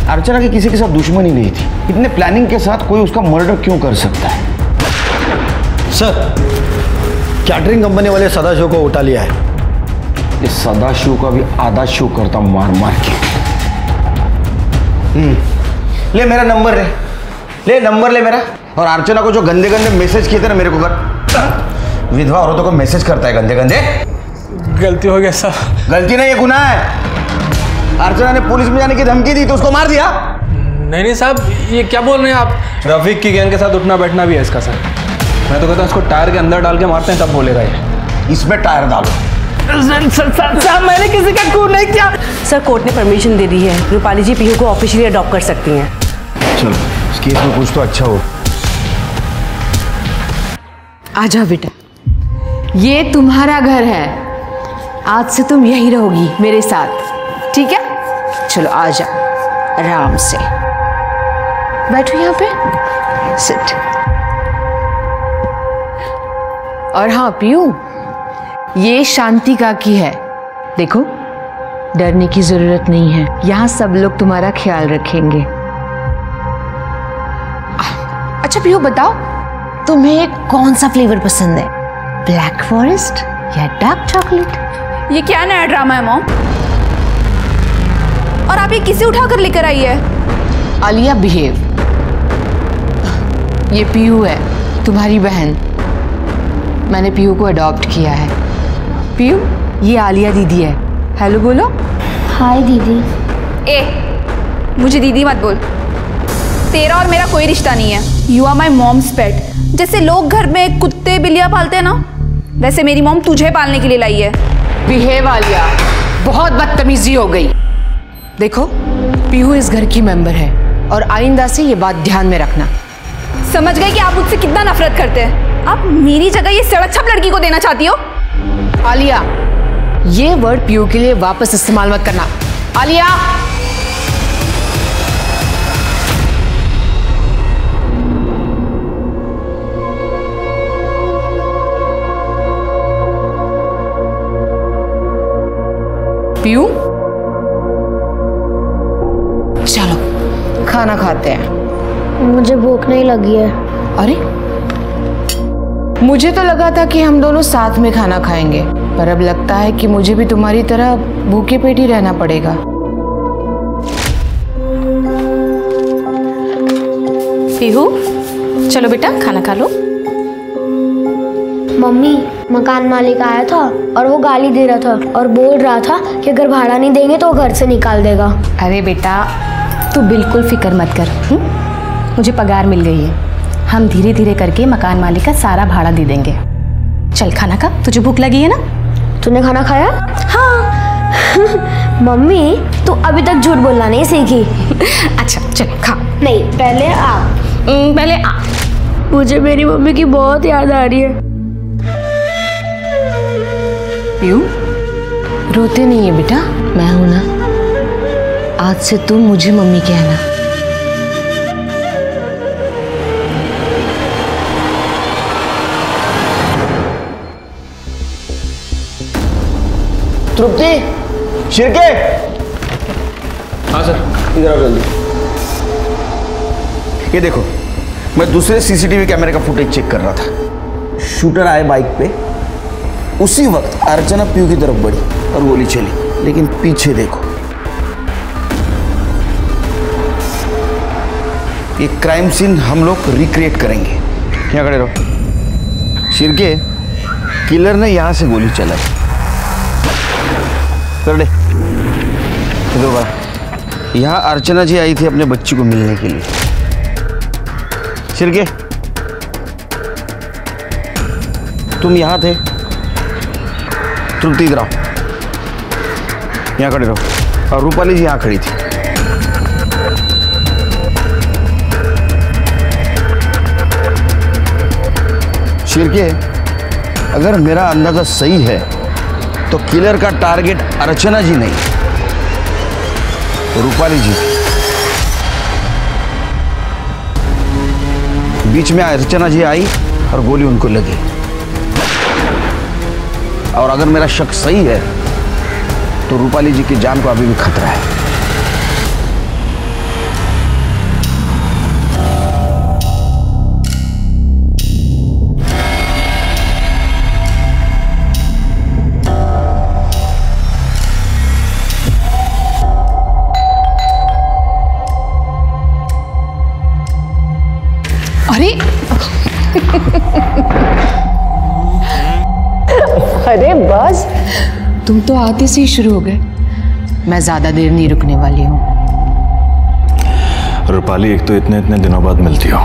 Archana की किसी के साथ दुश्मनी नहीं थी, इतने प्लानिंग के साथ कोई उसका मर्डर क्यों कर सकता है? सर, कैटरिंग कंपनी वाले सदाशिव को उठा लिया है। इस सदाशिव का भी आधा शो करता मार मार के। ले मेरा नंबर ले नंबर ले मेरा। और अर्चना को जो गंदे गंदे मैसेज किए थे ना मेरे को कर, विधवा औरतों को मैसेज करता है गंदे गंदे। गलती हो गया सर। गलती नहीं, ये गुनाह है। अर्चना ने पुलिस में जाने की धमकी दी तो उसको मार दिया। नहीं साहब, ये क्या बोल रहे हैं आप? रफीक की गैंग के साथ उठना बैठना भी है इसका सर। मैं तो कहता हूँ इसको टायर के अंदर डाल के मारते हैं, तब बोलेगा ये। इसमें टायर डालो। सर, मैंने किसी का खून नहीं किया। सर, कोर्ट ने परमिशन दे दी है, रूपाली जी पीहू को ऑफिशियली अडॉप्ट कर सकती हैं। चलो, इस केस में कुछ तो अच्छा हो। आ जाओ बेटा, ये तुम्हारा घर है, आज से तुम यहीं रहोगी मेरे साथ, ठीक है? चलो आ जाओ, आराम से बैठो यहाँ पे, सिट। और हाँ पीहू, ये शांति काकी है, देखो डरने की जरूरत नहीं है, यहाँ सब लोग तुम्हारा ख्याल रखेंगे। अच्छा पीहू बताओ, तुम्हें कौन सा फ्लेवर पसंद है, ब्लैक फॉरेस्ट या डार्क चॉकलेट? ये क्या नया ड्रामा है मॉम? और आप ये किसे उठाकर लेकर आई है? आलिया बिहेव। ये पीहू है, तुम्हारी बहन। मैंने पीहू को अडॉप्ट किया है। पीहू, ये आलिया दीदी है। हेलो बोलो। हाय दीदी। ए, मुझे दीदी मत बोल, तेरा और मेरा कोई रिश्ता नहीं है। यू आर माई मॉम्स पेट। जैसे लोग घर में कुत्ते बिल्लियां पालते हैं ना, वैसे मेरी मॉम तुझे पालने के लिए लाई है। बिहेव आलिया, बहुत बदतमीजी हो गई। देखो पीहू इस घर की मेंबर है और आइंदा से ये बात ध्यान में रखना। समझ गए कि आप मुझसे कितना नफरत करते हैं? आप मेरी जगह ये सड़क छप लड़की को देना चाहती हो? आलिया, ये वर्ड पीहू के लिए वापस इस्तेमाल मत करना। आलिया, पीहू चलो खाना खाते हैं। मुझे भूख नहीं लगी है। अरे मुझे तो लगा था कि हम दोनों साथ में खाना खाएंगे, पर अब लगता है कि मुझे भी तुम्हारी तरह भूखे पेट ही रहना पड़ेगा। पीहू चलो बेटा खाना खा लो। मम्मी, मकान मालिक आया था और वो गाली दे रहा था और बोल रहा था कि अगर भाड़ा नहीं देंगे तो वो घर से निकाल देगा। अरे बेटा तू बिल्कुल फिक्र मत कर, मुझे पगार मिल गई है, हम धीरे धीरे करके मकान मालिक का सारा भाड़ा दे देंगे। चल खाना खा, तुझे भूख लगी है ना? तूने खाना खाया? हाँ। मम्मी तू अभी तक झूठ बोलना नहीं सीखी। अच्छा चल खा। नहीं पहले आप। पहले आ। मुझे मेरी मम्मी की बहुत याद आ रही है। पीहू रोते नहीं है बेटा, मैं हूं ना। आज से तुम मुझे मम्मी कहना। तृप्ति, शिरके। हाँ सर, इधर आओ जल्दी। ये देखो, मैं दूसरे सीसीटीवी कैमरे का फुटेज चेक कर रहा था। शूटर आए बाइक पे, उसी वक्त अर्चना पीहू की तरफ बढ़ी और गोली चली, लेकिन पीछे देखो। ये क्राइम सीन हम लोग रिक्रिएट करेंगे। यहाँ खड़े रहो। शिरके, किलर ने यहां से गोली चलाई। कर दे। यहाँ अर्चना जी आई थी अपने बच्ची को मिलने के लिए। शिरके, तुम यहां थे। तृप्ति इधर आओ, यहाँ खड़े रहो। और रूपाली जी यहाँ खड़ी थी। शिरके, अगर मेरा अंदाजा सही है तो किलर का टारगेट अर्चना जी नहीं, रूपाली जी। बीच में अर्चना जी आई और गोली उनको लगी। और अगर मेरा शक सही है तो रूपाली जी की जान को अभी भी खतरा है। अरे अरे बस, तुम तो आते से ही शुरू हो गए। मैं ज्यादा देर नहीं रुकने वाली हूँ। रूपाली, एक तो इतने इतने दिनों बाद मिलती हो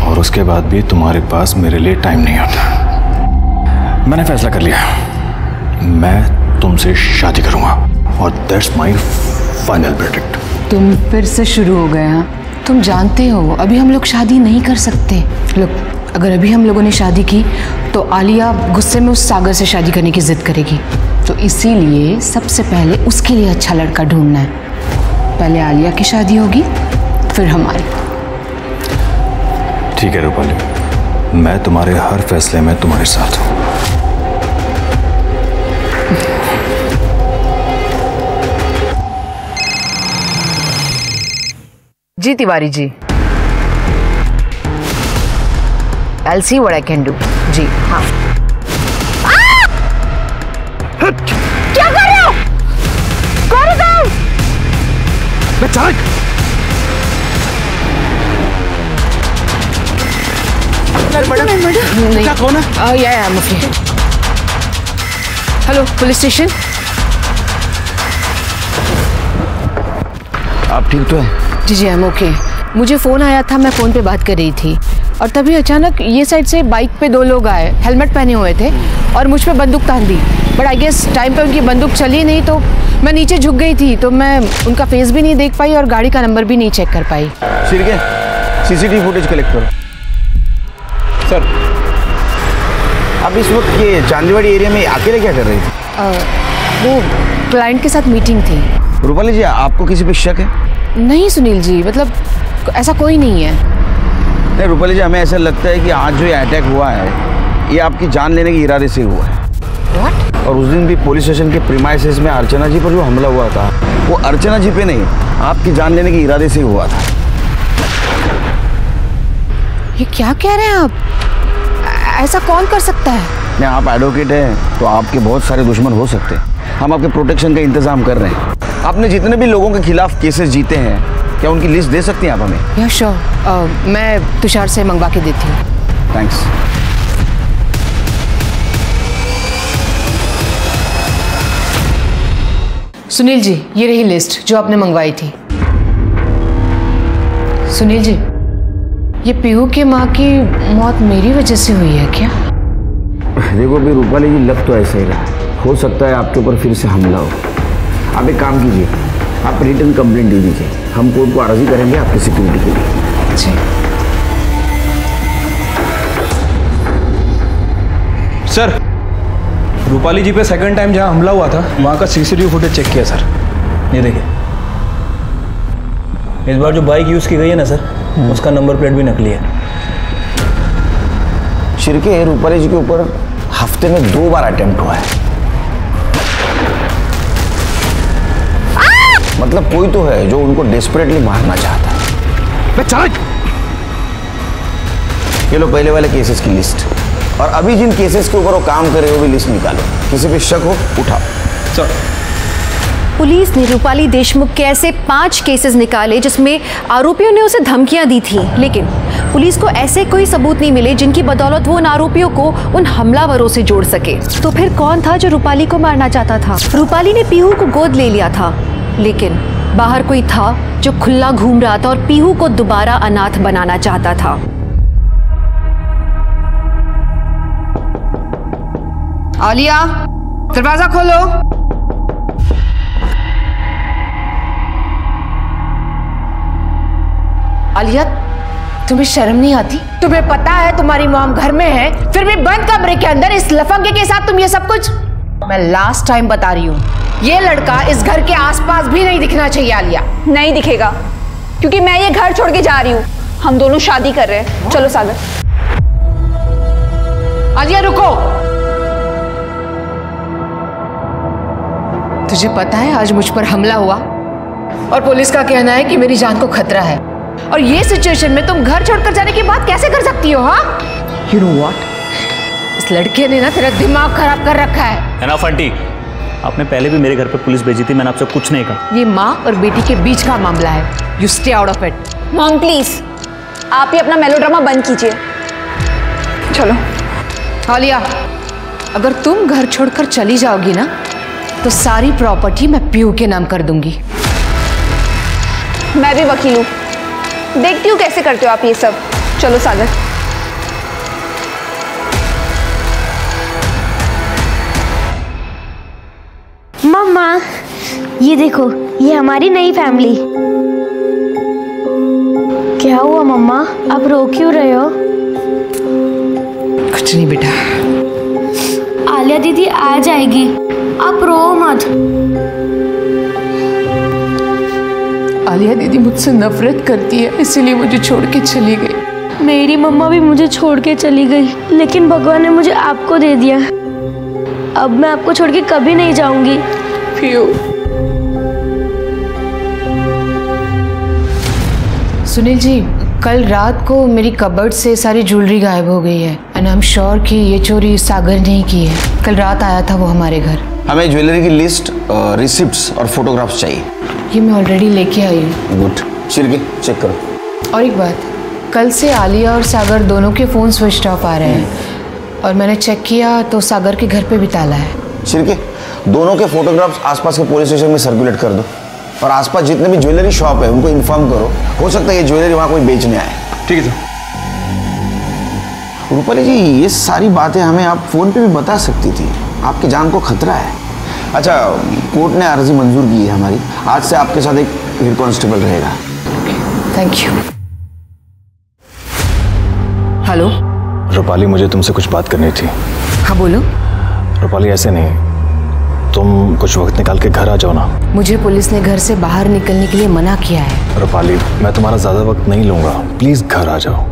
और उसके बाद भी तुम्हारे पास मेरे लिए टाइम नहीं होता। मैंने फैसला कर लिया, मैं तुमसे शादी करूंगा और दैट्स माय फाइनल वर्डिक्ट। तुम फिर से शुरू हो गए। हाँ, तुम जानते हो अभी हम लोग शादी नहीं कर सकते। लोग, अगर अभी हम लोगों ने शादी की तो आलिया गुस्से में उस सागर से शादी करने की जिद करेगी। तो इसीलिए सबसे पहले उसके लिए अच्छा लड़का ढूंढना है। पहले आलिया की शादी होगी, फिर हमारी। ठीक है रूपाली, मैं तुम्हारे हर फैसले में तुम्हारे साथ हूँ। जी Tiwari ji, I'll see what I can do। जी हाँ। क्या कर रहे हो? कौन है तुम? मैं चालक। क्या कौन है? या ओके। Hello police station. आप ठीक तो हैं? जी जी, आई एम ओके। मुझे फ़ोन आया था, मैं फ़ोन पे बात कर रही थी और तभी अचानक ये साइड से बाइक पे दो लोग आए, हेलमेट पहने हुए थे और मुझ पे बंदूक तान दी। बट आई गेस टाइम पे उनकी बंदूक चली नहीं, तो मैं नीचे झुक गई थी, तो मैं उनका फेस भी नहीं देख पाई और गाड़ी का नंबर भी नहीं चेक कर पाई। शिरके, सीसीटीवी फुटेज कलेक्ट करो। सर, आप इस वक्त ये चांदीवाड़ी एरिया में अकेले क्या कर रही थी? वो क्लाइंट के साथ मीटिंग थी। रूपाली जी, आपको किसी पे शक है? नहीं सुनील जी, मतलब ऐसा कोई नहीं है। नहीं रूपाली जी, हमें ऐसा लगता है कि आज जो ये अटैक हुआ है ये आपकी जान लेने के इरादे से हुआ है। What? और उस दिन भी पुलिस स्टेशन के प्रीमाइसेस में अर्चना जी पर जो हमला हुआ था वो अर्चना जी पे नहीं, आपकी जान लेने के इरादे से हुआ था। ये क्या कह रहे हैं आप? ऐसा कौन कर सकता है? नहीं, आप एडवोकेट हैं तो आपके बहुत सारे दुश्मन हो सकते हैं। हम आपके प्रोटेक्शन का इंतजाम कर रहे हैं। आपने जितने भी लोगों के खिलाफ केसेस जीते हैं, क्या उनकी लिस्ट दे सकती हैं आप हमें? या श्योर, मैं तुषार से मंगवा के देती हूँ। थैंक्स। सुनील जी, ये रही लिस्ट जो आपने मंगवाई थी। सुनील जी, ये पीहू की माँ की मौत मेरी वजह से हुई है क्या? देखो अभी रूपाली जी लग तो ऐसा ही रहा, हो सकता है आपके ऊपर फिर से हमला हो। आप एक काम कीजिए, आप रिटर्न कंप्लेंट दे दीजिए, हम कोर्ट को अर्जी करेंगे आपकी सिक्योरिटी के लिए। जी सर, रूपाली जी पे सेकंड टाइम जहाँ हमला हुआ था वहाँ का सीसीटीवी फुटेज चेक किया सर। ये देखिए, इस बार जो बाइक यूज़ की गई है ना सर, उसका नंबर प्लेट भी नकली है। शिरके, रूपाली जी के ऊपर हफ्ते में 2 बार अटेम्प्ट हुआ है। मतलब कोई तो है जो उनको डेस्परेटली मारना चाहता है। ये लो पहले वाले केसेस की लिस्ट, और अभी जिन केसेस के ऊपर वो काम करे वो भी लिस्ट निकालो। किसी पे शक हो उठाओ। सर, पुलिस ने रूपाली देशमुख के ऐसे 5 केसेस निकाले जिसमें आरोपियों ने उसे धमकियां दी थी, लेकिन पुलिस को ऐसे कोई सबूत नहीं मिले जिनकी बदौलत वो उन आरोपियों को उन हमलावरों से जोड़ सके। तो फिर कौन था जो रूपाली को मारना चाहता था? रूपाली ने पीहू को गोद ले लिया था, लेकिन बाहर कोई था जो खुला घूम रहा था और पीहू को दोबारा अनाथ बनाना चाहता था। आलिया, दरवाजा खोलो। आलिया, तुम्हें शर्म नहीं आती? तुम्हें पता है तुम्हारी मॉम घर में है, फिर भी बंद कमरे के अंदर इस लफंगे के साथ तुम ये सब कुछ। मैं लास्ट टाइम बता रही हूँ, ये लड़का इस घर के आसपास भी नहीं दिखना चाहिए। आलिया, नहीं दिखेगा, क्योंकि मैं ये घर छोड़ के जा रही हूँ। हम दोनों शादी कर रहे हैं। चलो सागर। आलिया रुको। तुझे पता है आज मुझ पर हमला हुआ और पुलिस का कहना है कि मेरी जान को खतरा है, और ये सिचुएशन में तुम घर छोड़कर जाने की बात कैसे कर सकती हो? हाँ, यू नो व्हाट, इस लड़के ने ना तेरा दिमाग खराब कर रखा है। एनफ आंटी, आपने पहले भी मेरे घर पे पुलिस भेजी थी, मैंने आपसे कुछ नहीं कहा। ये माँ और बेटी के बीच का मामला है, you stay out of it. Mom please, आप ही अपना मेलोड्रामा बंद कीजिए। चलो। आलिया, अगर तुम घर छोड़कर चली जाओगी ना तो सारी प्रॉपर्टी मैं पीहू के नाम कर दूंगी। मैं भी वकील हूँ, देखती हूँ कैसे करते हो आप ये सब। चलो सागर। मम्मा, ये देखो, ये हमारी नई फैमिली। क्या हुआ मम्मा, आप रो क्यों रहे हो? कुछ नहीं बेटा। आलिया दीदी आ जाएगी, आप रो मत। आलिया दीदी मुझसे नफरत करती है, इसीलिए मुझे छोड़ के चली गई। मेरी मम्मा भी मुझे छोड़ के चली गई, लेकिन भगवान ने मुझे आपको दे दिया। अब मैं आपको छोड़ के कभी नहीं जाऊंगी। पीहू, सुनील जी, कल रात को मेरी कबर्ड से सारी ज्वेलरी गायब हो गई है, एंड आई एम श्योर कि ये चोरी सागर ने ही की है। कल रात आया था वो हमारे घर। हमें ज्वेलरी की लिस्ट, रिसिप्ट्स और फोटोग्राफ्स चाहिए। ये मैं ऑलरेडी लेके आई हूँ। गुड, शिरके चेक करो। और एक बात, कल से आलिया और सागर दोनों के फ़ोन स्विच ऑफ आ रहे हैं, और मैंने चेक किया तो सागर के घर पे भी ताला है। शिरके, दोनों के फोटोग्राफ्स आसपास के पुलिस स्टेशन में सर्कुलेट कर दो, और आसपास जितने भी ज्वेलरी शॉप है उनको इन्फॉर्म करो, हो सकता है ये ज्वेलरी वहाँ कोई बेचने आए। ठीक है सर। रूपाली जी, ये सारी बातें हमें आप फ़ोन पे भी बता सकती थी, आपकी जान को खतरा है। अच्छा, कोर्ट ने अर्जी मंजूर की है हमारी, आज से आपके साथ एक हेड कांस्टेबल रहेगा। Thank you. हेलो रूपाली, मुझे तुमसे कुछ बात करनी थी। हाँ बोलो। रूपाली, ऐसे नहीं, तुम कुछ वक्त निकाल के घर आ जाओ ना। मुझे पुलिस ने घर से बाहर निकलने के लिए मना किया है। रूपाली, मैं तुम्हारा ज़्यादा वक्त नहीं लूँगा, प्लीज़ घर आ जाओ।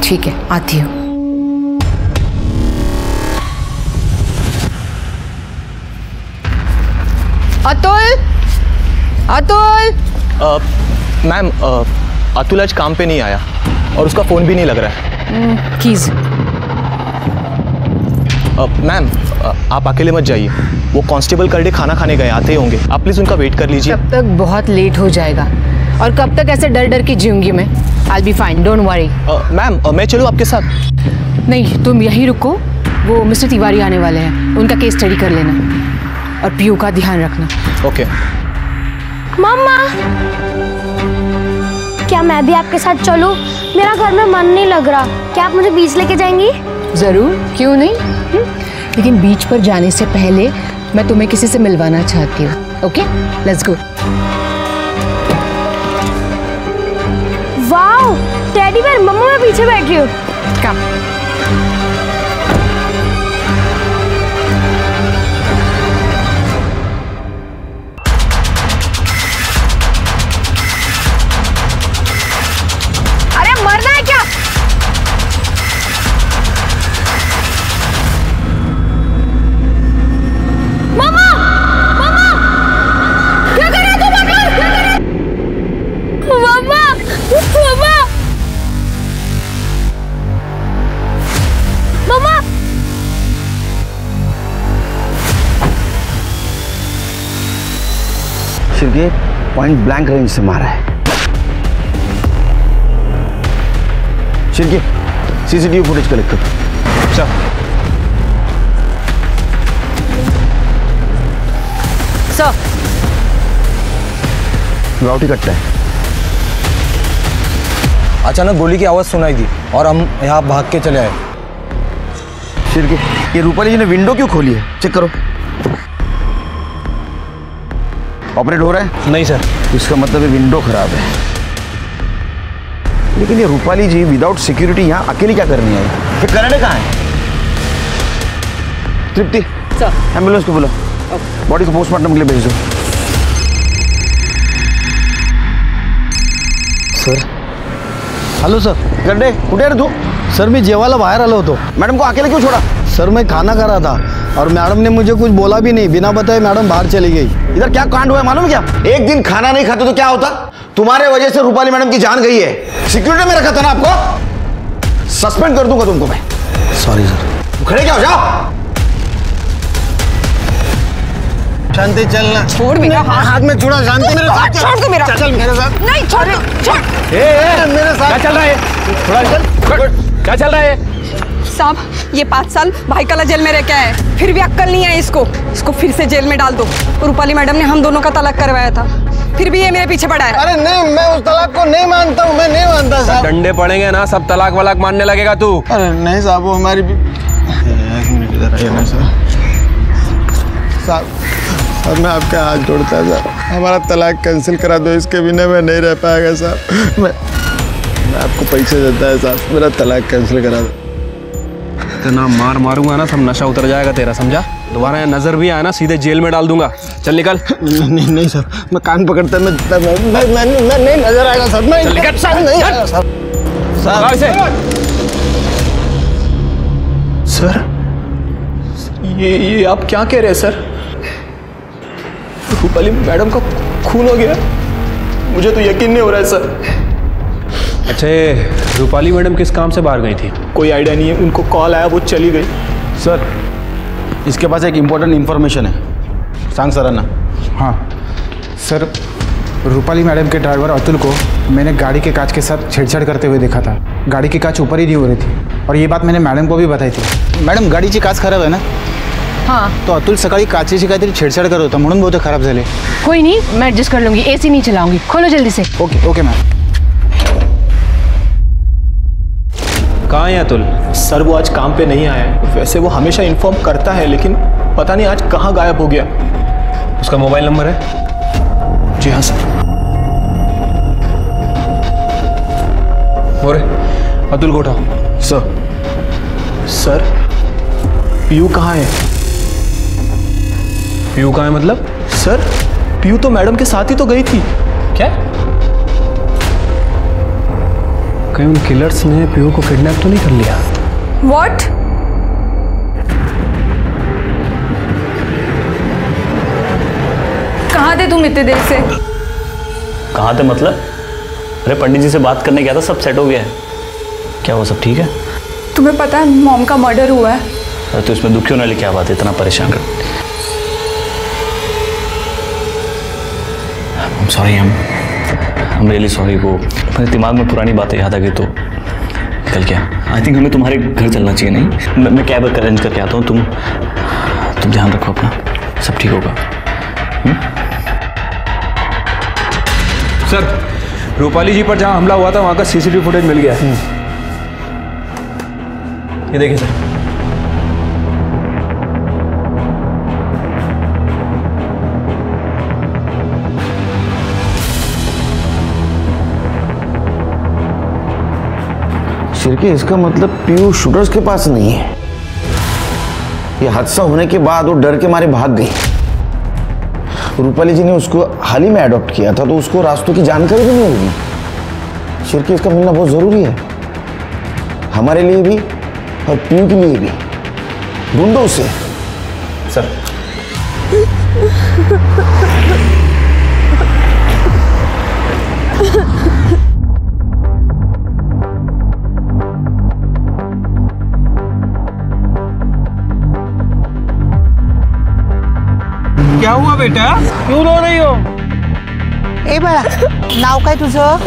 ठीक है, आती हूँ। अतुल, अतुल। मैम, अतुल आज काम पे नहीं आया और उसका फ़ोन भी नहीं लग रहा है। कीज़। मैम, आप अकेले मत जाइए, वो कांस्टेबल करडे खाना खाने गए, आते ही होंगे। आप प्लीज़ उनका वेट कर लीजिए। तब तक बहुत लेट हो जाएगा, और कब तक ऐसे डर डर के जीऊंगी मैं? I'll be fine, don't worry। Ma'am, मैं चलूँ आपके साथ? नहीं, तुम यहीं रुको, वो मिस्टर तिवारी आने वाले हैं, उनका केस स्टडी कर लेना, और पीहू का ध्यान रखना। ओके। मम्मा, क्या मैं भी आपके साथ चलूं? मेरा घर में मन नहीं लग रहा, क्या आप मुझे बीच लेके जाएंगी? जरूर, क्यों नहीं? लेकिन बीच पर जाने से पहले मैं तुम्हें किसी से मिलवाना चाहती हूँ। Okay, let's go. Wow, teddy bear, मम्मा मैं पीछे बैठ रही हूँ। कम। अरे मरना है क्या? मम्मा, मम्मा, क्या कर रहे तुम? क्या कर रहे? मम्मा, मम्मा, मम्मा। शिवके पॉइंट ब्लैंक रेंज से मारा है। शिवके सीसीटीवी फुटेज कलेक्ट कर। अच्छा। सर, राउटी कट्टा है। अचानक गोली की आवाज सुनाई दी और हम यहाँ भाग के चले आए। शिवके, ये रूपाली जी ने विंडो क्यों खोली है? चेक करो। ऑपरेट हो रहा है? नहीं सर। इसका मतलब ये विंडो खराब है। लेकिन ये रूपाली जी विदाउट सिक्योरिटी यहाँ अकेली क्या करनी है? ये कनाडा कहाँ है? तृप्ति, एम्बुलेंस को बोलो, बॉडी को पोस्टमार्टम के लिए भेज दो। Sir, hello sir. गड्डे कुठे रे तू? सर मी जेवायला बाहर आलो होतो. मैडम को अकेले क्यों छोड़ा? सर मैं खाना खा रहा था और मैडम ने मुझे कुछ बोला भी नहीं, बिना बताए मैडम बाहर चली गई. इधर क्या कांड हुआ है मालूम क्या? एक दिन खाना नहीं खाते तो क्या होता? तुम्हारे वजह से रूपाली मैडम की जान गई है. सिक्योरिटी में रखा था ना आपको. सस्पेंड कर दूंगा तुमको मैं. Sorry sir. खड़े क्या हो जाओ. शांति चलना. छोड़ मेरा हाथ में छुड़ा. शांति मेरे साथ छोड़ दो मेरा. चल मेरे साथ. नहीं छोड़. मेरे साथ. क्या चल रहा है? थोड़ा क्या चल रहा है? साहब ये 5 साल भाईकला जेल में रह के आए, फिर भी अक्कल नहीं है इसको फिर से जेल में डाल दो. रूपाली मैडम ने हम दोनों का तलाक करवाया था, फिर भी ये मेरे पीछे पड़ा है. अरे नहीं, मैं उस तलाक को नहीं मानता हूँ. मैं नहीं मानता साहब. डंडे पड़ेंगे ना, सब तलाक वलाक मानने लगेगा तू. अरे नहीं साहब, वो हमारी भी. एक मिनट इधर आइए ना सर. साहब अब मैं आपका हाथ जोड़ता है सर, हमारा तलाक कैंसिल करा दो. इसके बिना मैं नहीं रह पाएगा साहब. मैं आपको पैसे देता है साहब, मेरा तलाक कैंसिल करा दो. इतना मार मारूंगा ना, सब नशा उतर जाएगा तेरा, समझा? दोबारा यहाँ नजर भी आया ना, सीधे जेल में डाल दूंगा. चल निकल. नहीं नहीं सर, मैं कान पकड़ता मैं नहीं नजर आएगा सर. मैं नहीं आएगा सर. सर ये आप क्या कह रहे हैं सर? रूपाली मैडम का खून हो गया? मुझे तो यकीन नहीं हो रहा है सर. अच्छा ये रूपाली मैडम किस काम से बाहर गई थी? कोई आइडिया नहीं है. उनको कॉल आया, वो चली गई. सर इसके पास एक इम्पोर्टेंट इन्फॉर्मेशन है. सांग सरांना. हाँ सर, रूपाली मैडम के ड्राइवर अतुल को मैंने गाड़ी के कांच के साथ छेड़छाड़ करते हुए देखा था. गाड़ी की कांच ऊपर ही नहीं हो रही थी और ये बात मैंने मॅडम को भी बताई थी. मॅडम गाडीची काच खराब आहे ना? हाँ. तो अतुल सकाळी काचेची काहीतरी छेडछाड करत होता म्हणून बहुतेक खराब झाले. कोई नहीं, मैं एडजस्ट कर लूंगी. एसी नहीं चलाऊंगी. खोलो जल्दी से. Okay okay ma'am. कहाँ है अतुल? सर वो आज काम पे नहीं आया है. वैसे वो हमेशा इन्फॉर्म करता है, लेकिन पता नहीं आज कहाँ गायब हो गया. उसका मोबाइल नंबर है? जी हाँ सर. और अतुल को उठाओ. सर पीयू कहाँ है? पीयू कहाँ है मतलब? सर पीयू तो मैडम के साथ ही तो गई थी. क्या? कहीं उन किलर्स ने पीयू को किडनैप तो नहीं कर लिया? What? कहाँ थे तुम इतने देर से? कहाँ थे मतलब? अरे पंडित जी से बात करने गया था, सब सेट हो गया है. क्या वो सब ठीक है? तुम्हें पता है मॉम का मर्डर हुआ है? अरे तो इसमें दुखी होने वाली क्या बात है, इतना परेशान कर. सॉरी, हम रियली सॉरी. वो मेरे दिमाग में पुरानी बातें याद आ गई तो कल क्या. आई थिंक हमें तुम्हारे घर चलना चाहिए. नहीं मैं कैब अरेंज करके आता हूँ. तुम ध्यान रखो अपना, सब ठीक होगा. सर रूपाली जी पर जहाँ हमला हुआ था वहाँ का सीसीटीवी फुटेज मिल गया है. ये देखिए सर. शिरके, इसका मतलब पीयू शूटर्स के पास नहीं है। ये हादसा होने के बाद वो डर के मारे भाग गई। रूपाली जी ने उसको हाल ही में अडॉप्ट किया था, तो उसको रास्तों की जानकारी भी नहीं होगी। शिरके, इसका मिलना बहुत जरूरी है, हमारे लिए भी और पीयू के लिए भी। ढूंढो उसे। सर क्या हुआ बेटा, क्यों रो रही हो? ए बाळा, नाव काय तुझं?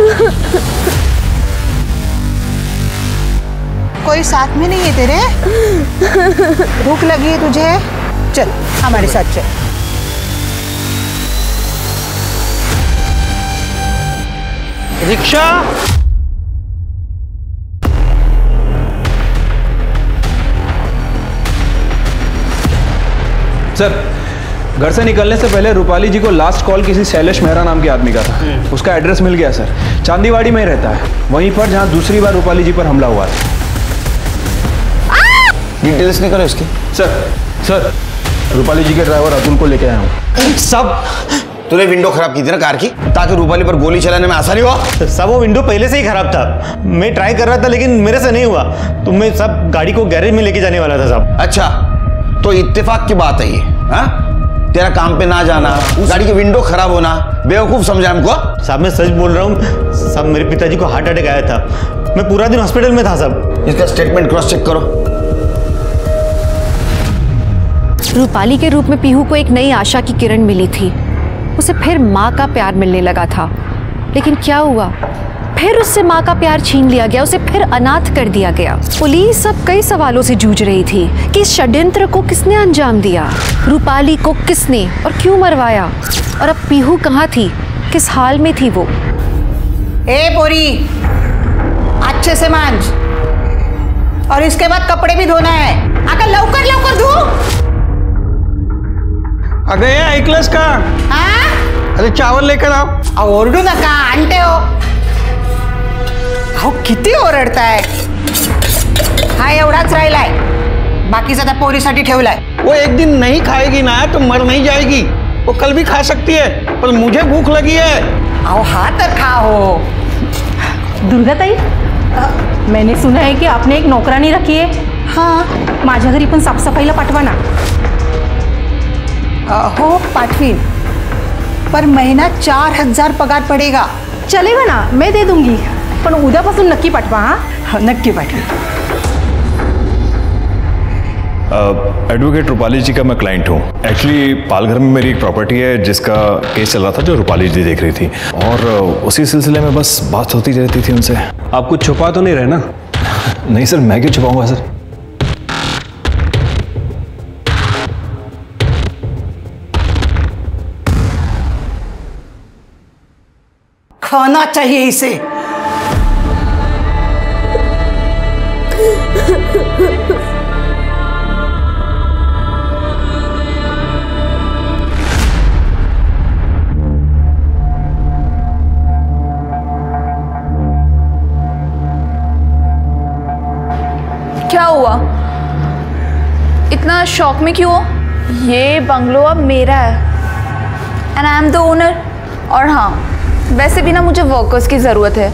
कोई साथ में नहीं है तेरे? भूख लगी है तुझे? चल हमारे साथ चल। रिक्शा। सर, घर से निकलने से पहले रूपाली जी को लास्ट कॉल किसी शैलेश मेहरा नाम के आदमी का था। उसका एड्रेस मिल गया सर, चांदीवाड़ी में ही रहता है, वहीं पर जहां दूसरी बार रूपाली जी पर हमला हुआ था। डिटेल्स निकालो इसके। सर रूपाली जी के ड्राइवर अतुल को लेके आया हूँ। सब तूने विंडो खराब की थी ना कार की, ताकि रूपाली पर गोली चलाने में आसानी हो। सब वो विंडो पहले से ही खराब था, मैं ट्राई कर रहा था लेकिन मेरे से नहीं हुआ, तो मैं सब गाड़ी को गैरेज में लेके जाने वाला था साहब। अच्छा, तो इत्तेफाक की बात है ये? हाँ, तेरा काम पे ना जाना, गाड़ी की विंडो खराब होना, बेवकूफ समझा हमको? साहब मैं सच बोल रहा हूँ साहब, मेरे पिताजी को हार्ट अटैक आया था, मैं पूरा दिन हॉस्पिटल में था साहब। इसका स्टेटमेंट क्रॉस चेक करो। रूपाली के रूप में पीहू को एक नई आशा की किरण मिली थी, उसे फिर माँ का प्यार मिलने लगा था। लेकिन क्या हुआ, फिर उससे माँ का प्यार छीन लिया गया, उसे फिर अनाथ कर दिया गया। पुलिस अब कई सवालों से जूझ रही थी कि इस षड्यंत्र को किसने अंजाम दिया, रूपाली को किसने और क्यों मरवाया, और अब पीहू कहाँ थी, किस हाल में थी वो। ए बोरी, अच्छे से मांझ, और इसके बाद कपड़े भी धोना है। आकर लवकर लवकर धो। अगं हे ऐकलंस का? अरे चावल लेकर आओ। ओरडू नका, आणते हो। अहो किती ओरडताय, हा एवढाच राहिलाय, बाकीचा त्या पोरीसाठी ठेवलाय। वो एक दिन नहीं खाएगी ना तो मर नहीं जाएगी, वो कल भी खा सकती है, पर मुझे भूख लगी है। अहो हा तर खा हो। दुर्गाताई, मैंने सुना है कि आपने एक नौकरानी रखी है। हाँ, माझ्या घरी पण साफसफाईला पाठवा ना। हो पाठवीन, पर महीना 4000 पगार पडेगा। चलेगा ना, मैं दे दूंगी, पण उद्यापासून नक्की पाठवा। हाँ नक्की पाठवा। एडवोकेट रूपाली जी का मैं क्लाइंट हूँ। एक्चुअली पालघर में मेरी एक प्रॉपर्टी है जिसका केस चल रहा था, जो रूपाली जी देख रही थी, और उसी सिलसिले में बस बात होती रहती थी उनसे। आप कुछ छुपा तो नहीं रहे ना? नहीं सर, मैं क्यों छुपाऊंगा सर। खाना चाहिए इसे। क्या हुआ, इतना शॉक में क्यों हो? ये बंगलो अब मेरा है and I am the owner. और हाँ, वैसे भी ना मुझे वर्कर्स की ज़रूरत है,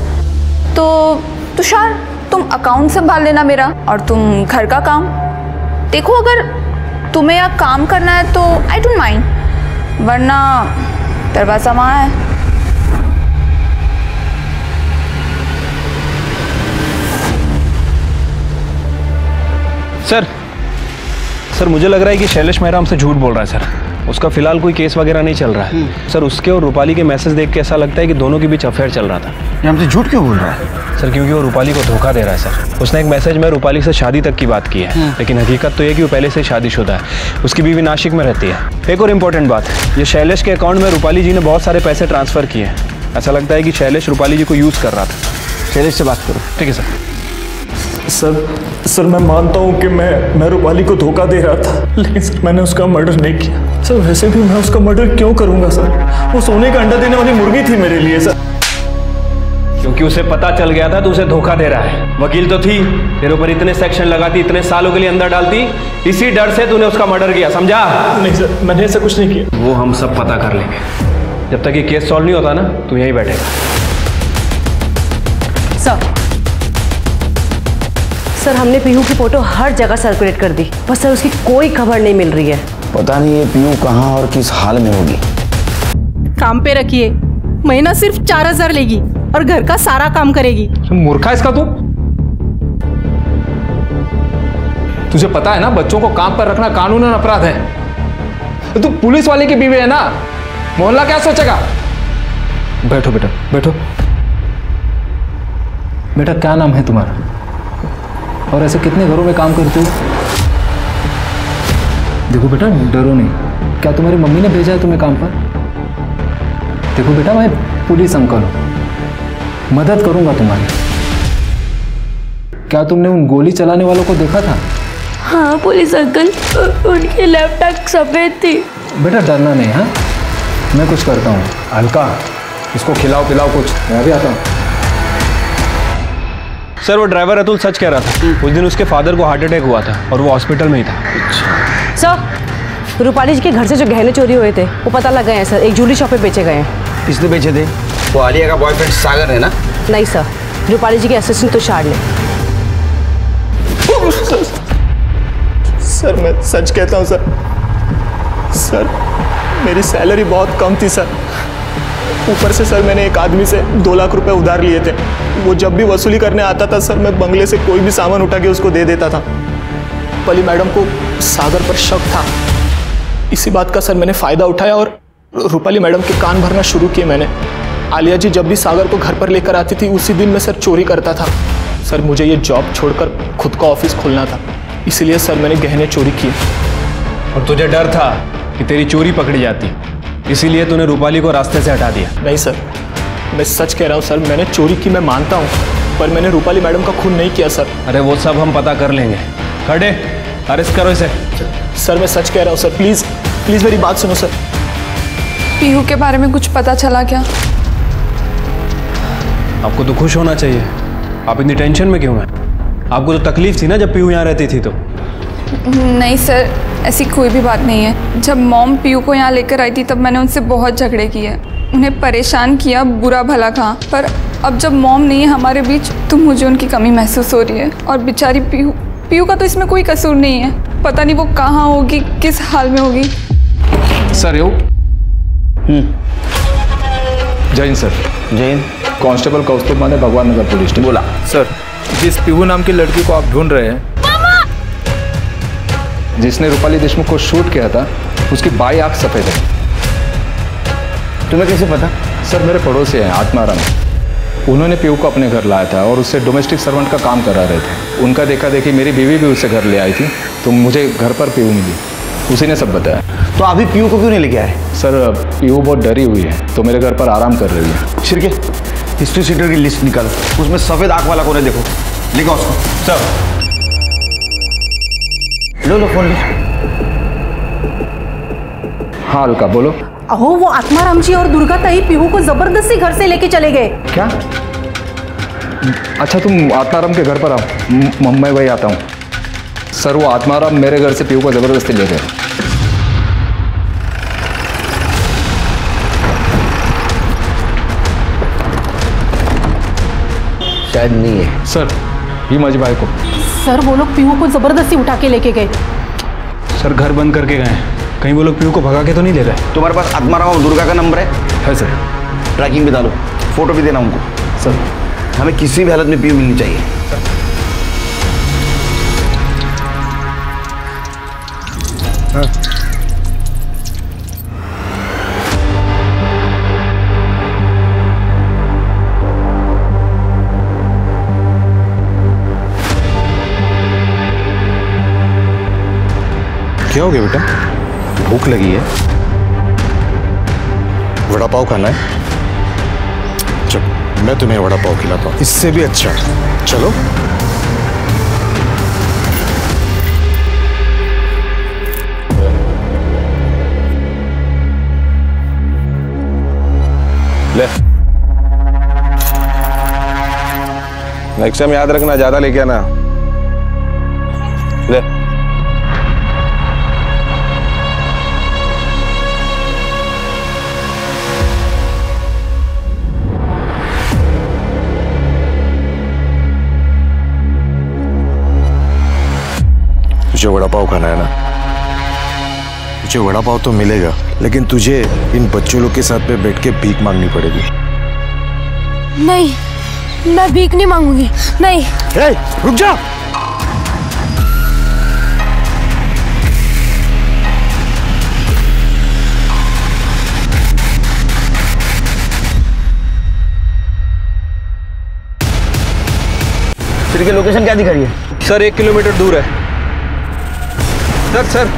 तो तुषार तुम अकाउंट संभाल लेना मेरा, और तुम घर का काम देखो। अगर तुम्हें यहाँ काम करना है तो आई डोंट माइंड, वरना दरवाज़ा वहाँ है। सर मुझे लग रहा है कि शैलेश मेहरा हमसे झूठ बोल रहा है सर। उसका फिलहाल कोई केस वगैरह नहीं चल रहा है सर। उसके और रूपाली के मैसेज देख के ऐसा लगता है कि दोनों के बीच अफेयर चल रहा था। ये हमसे झूठ क्यों बोल रहा है सर? क्योंकि वो रूपाली को धोखा दे रहा है सर। उसने एक मैसेज में रूपाली से शादी तक की बात की है, लेकिन हकीकत तो ये कि वो पहले से शादीशुदा है। उसकी बीवी नासिक में रहती है। एक और इम्पोर्टेंट बात, ये शैलेश के अकाउंट में रूपाली जी ने बहुत सारे पैसे ट्रांसफ़र किए। ऐसा लगता है कि शैलेश रूपाली जी को यूज़ कर रहा था। शैलेश से बात करो। ठीक है सर। सर मैं मानता हूँ कि मैं रूपाली को धोखा दे रहा था, लेकिन सर मैंने उसका मर्डर नहीं किया। सर वैसे भी मैं उसका मर्डर क्यों करूँगा सर? वो सोने का अंडा देने वाली मुर्गी थी मेरे लिए सर। क्योंकि उसे पता चल गया था तू उसे धोखा दे रहा है। वकील तो थी, तेरे ऊपर इतने सेक्शन लगाती, इतने सालों के लिए अंदर डालती, इसी डर से तूने उसका मर्डर किया, समझा? नहीं सर, मैंने ऐसा कुछ नहीं किया। वो हम सब पता कर लेंगे। जब तक ये केस सॉल्व नहीं होता ना, तू यहीं बैठेगा। सर हमने पीहू की फोटो हर जगह सर्कुलेट कर दी, पर सर उसकी कोई खबर नहीं मिल रही है। पता नहीं ये पीहू कहाँ और किस हाल में होगी। काम पे रखिए, महीना सिर्फ 4000 लेगी और घर का सारा काम करेगी। मूर्खा इसका तू। तुझे पता है ना, बच्चों को काम पर रखना कानूनन अपराध है। तू पुलिस वाले की बीवी है ना, मोहल्ला क्या सोचेगा? बैठो बेटा, बैठो। बेटा क्या नाम है तुम्हारा और ऐसे कितने घरों में काम करते हो? देखो बेटा, डरो नहीं। क्या तुम्हारी मम्मी ने भेजा है तुम्हें काम पर? देखो बेटा, मैं पुलिस अंकल हूं, मदद करूंगा तुम्हारी। क्या तुमने उन गोली चलाने वालों को देखा था? हाँ पुलिस अंकल, उनकी लेफ्ट आंख सफेद थी। बेटा डरना नहीं। हाँ, मैं कुछ करता हूँ। हल्का, इसको खिलाओ पिलाओ कुछ, मैं भी आता हूँ। सर वो ड्राइवर अतुल सच कह रहा था, उस दिन उसके फादर को हार्ट अटैक हुआ था और वो हॉस्पिटल में ही था। सर रूपाली जी के घर से जो गहने चोरी हुए थे वो पता लग गए हैं सर, एक ज्वेलरी शॉप पे बेचे गए हैं। किसने बेचे थे? वो आलिया का बॉयफ्रेंड सागर है ना? नहीं सर, रूपाली जी के असिस्टेंट तुषार ने। सर मैं सच कहता हूँ सर, सर मेरी सैलरी बहुत कम थी सर। ऊपर से सर मैंने एक आदमी से 2 लाख रुपए उधार लिए थे। वो जब भी वसूली करने आता था सर, मैं बंगले से कोई भी सामान उठा के उसको दे देता था। रूपाली मैडम को सागर पर शक था, इसी बात का सर मैंने फायदा उठाया और रूपाली मैडम के कान भरना शुरू किए मैंने। आलिया जी जब भी सागर को घर पर लेकर आती थी, उसी दिन मैं सर चोरी करता था। सर मुझे ये जॉब छोड़कर खुद का ऑफिस खोलना था, इसलिए सर मैंने गहने चोरी किए। और तुझे डर था कि तेरी चोरी पकड़ी जाती, इसीलिए तूने रूपाली को रास्ते से हटा दिया। नहीं सर, मैं सच कह रहा हूँ सर, मैंने चोरी की मैं मानता हूँ, पर मैंने रूपाली मैडम का खून नहीं किया सर। अरे वो सब हम पता कर लेंगे। खड़े, अरेस्ट करो इसे। सर मैं सच कह रहा हूँ सर, प्लीज प्लीज मेरी बात सुनो सर। पीहू के बारे में कुछ पता चला क्या? आपको तो खुश होना चाहिए, आप इतनी टेंशन में क्यों हैं? आपको तो तकलीफ थी ना जब पीहू यहाँ रहती थी तो। नहीं सर, ऐसी कोई भी बात नहीं है। जब मॉम पीहू को यहाँ लेकर आई थी तब मैंने उनसे बहुत झगड़े किए, उन्हें परेशान किया, बुरा भला कहा। पर अब जब मॉम नहीं है हमारे बीच तो मुझे उनकी कमी महसूस हो रही है। और बेचारी पीहू का तो इसमें कोई कसूर नहीं है, पता नहीं वो कहाँ होगी, किस हाल में होगी। सर यो जय हिंद सर। जय हिंद। कांस्टेबल कौस्तुभ माने, भगवान नगर पुलिस स्टेशन। बोला सर, जिस पीहू नाम की लड़की को आप ढूंढ रहे हैं, जिसने रूपाली देशमुख को शूट किया था, उसकी बाई आंख सफेद है। तुम्हें कैसे पता? सर मेरे पड़ोसी हैं आत्माराम, उन्होंने पीहू को अपने घर लाया था और उससे डोमेस्टिक सर्वेंट का काम करा रहे थे। उनका देखा देखी मेरी बीवी भी उससे घर ले आई थी, तो मुझे घर पर पीहू मिली, उसी ने सब बताया। तो अभी पीहू को क्यों नहीं लेके आए? सर पीहू बहुत डरी हुई है, तो मेरे घर पर आराम कर रही है। शिरके, हिस्ट्री सीटर की लिस्ट निकालो, उसमें सफेद आंख वाला कौन है देखो, लिखो उसको। सर लो फोन लो। हाँ अलका बोलो। अहो वो आत्माराम जी और दुर्गा ताई पीहू को जबरदस्ती घर से लेके चले गए। क्या? अच्छा तुम आत्माराम के घर पर आओ, मैं वही आता हूँ। सर वो आत्माराम मेरे घर से पीहू को जबरदस्ती ले गए। शायद नहीं है सर, ही माझी भाई को। सर वो लोग पीहू को जबरदस्ती उठा के लेके गए। सर घर बंद करके गए, कहीं वो लोग पीहू को भगा के तो नहीं ले गए? तुम्हारे पास आत्माराम और दुर्गा का नंबर है सर। ट्रैकिंग भी डालो, फोटो भी देना उनको। सर हमें किसी भी हालत में पीहू मिलनी चाहिए। हाँ। क्या हो गया बेटा? भूख लगी है? वड़ा पाव खाना है? चलो मैं तुम्हें वड़ा पाव खिलाता हूँ, इससे भी अच्छा। चलो ले। नेक्स्ट टाइम याद रखना, ज्यादा लेके आना। ले तुझे वड़ा पाव खाना है ना? तुझे वड़ा पाव तो मिलेगा, लेकिन तुझे इन बच्चों लोग के साथ पे बैठ के भीख मांगनी पड़ेगी। नहीं, मैं भीख नहीं मांगूंगी, नहीं। रुक जा। सिटी की लोकेशन क्या दिखा रही है? सर 1 किलोमीटर दूर है। सर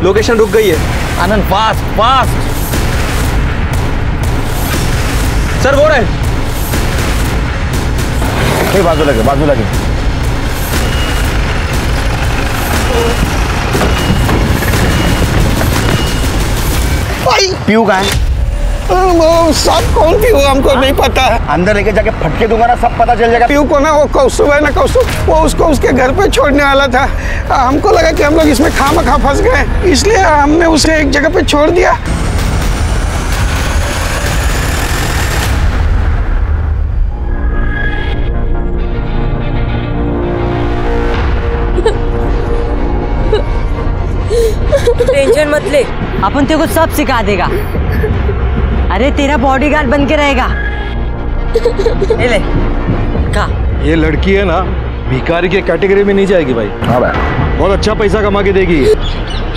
लोकेशन रुक गई है। आनंद फास्ट फास्ट। सर वो रहे। बाजू लगे, बाजू लगे। पीयू कहाँ है? सब कौन पीयू हमको नहीं पता है। अंदर लेके जाके फटके दूंगा ना, सब पता चल जाएगा। पीयू को ना, वो कौस्तुभ है ना, कौस्तुभ, वो उसको उसके घर पे छोड़ने वाला था। हमको लगा कि हम लोग इसमें खामखा फंस गए, इसलिए हमने उसे एक जगह पे छोड़ दिया। टेंशन मत ले, अपन तेरे को सब सिखा देगा। अरे तेरा बॉडीगार्ड बन के रहेगा। ले का ये लड़की है ना, भिखारी के कैटेगरी में नहीं जाएगी भाई। हाँ भाई, बहुत अच्छा पैसा कमा के देगी।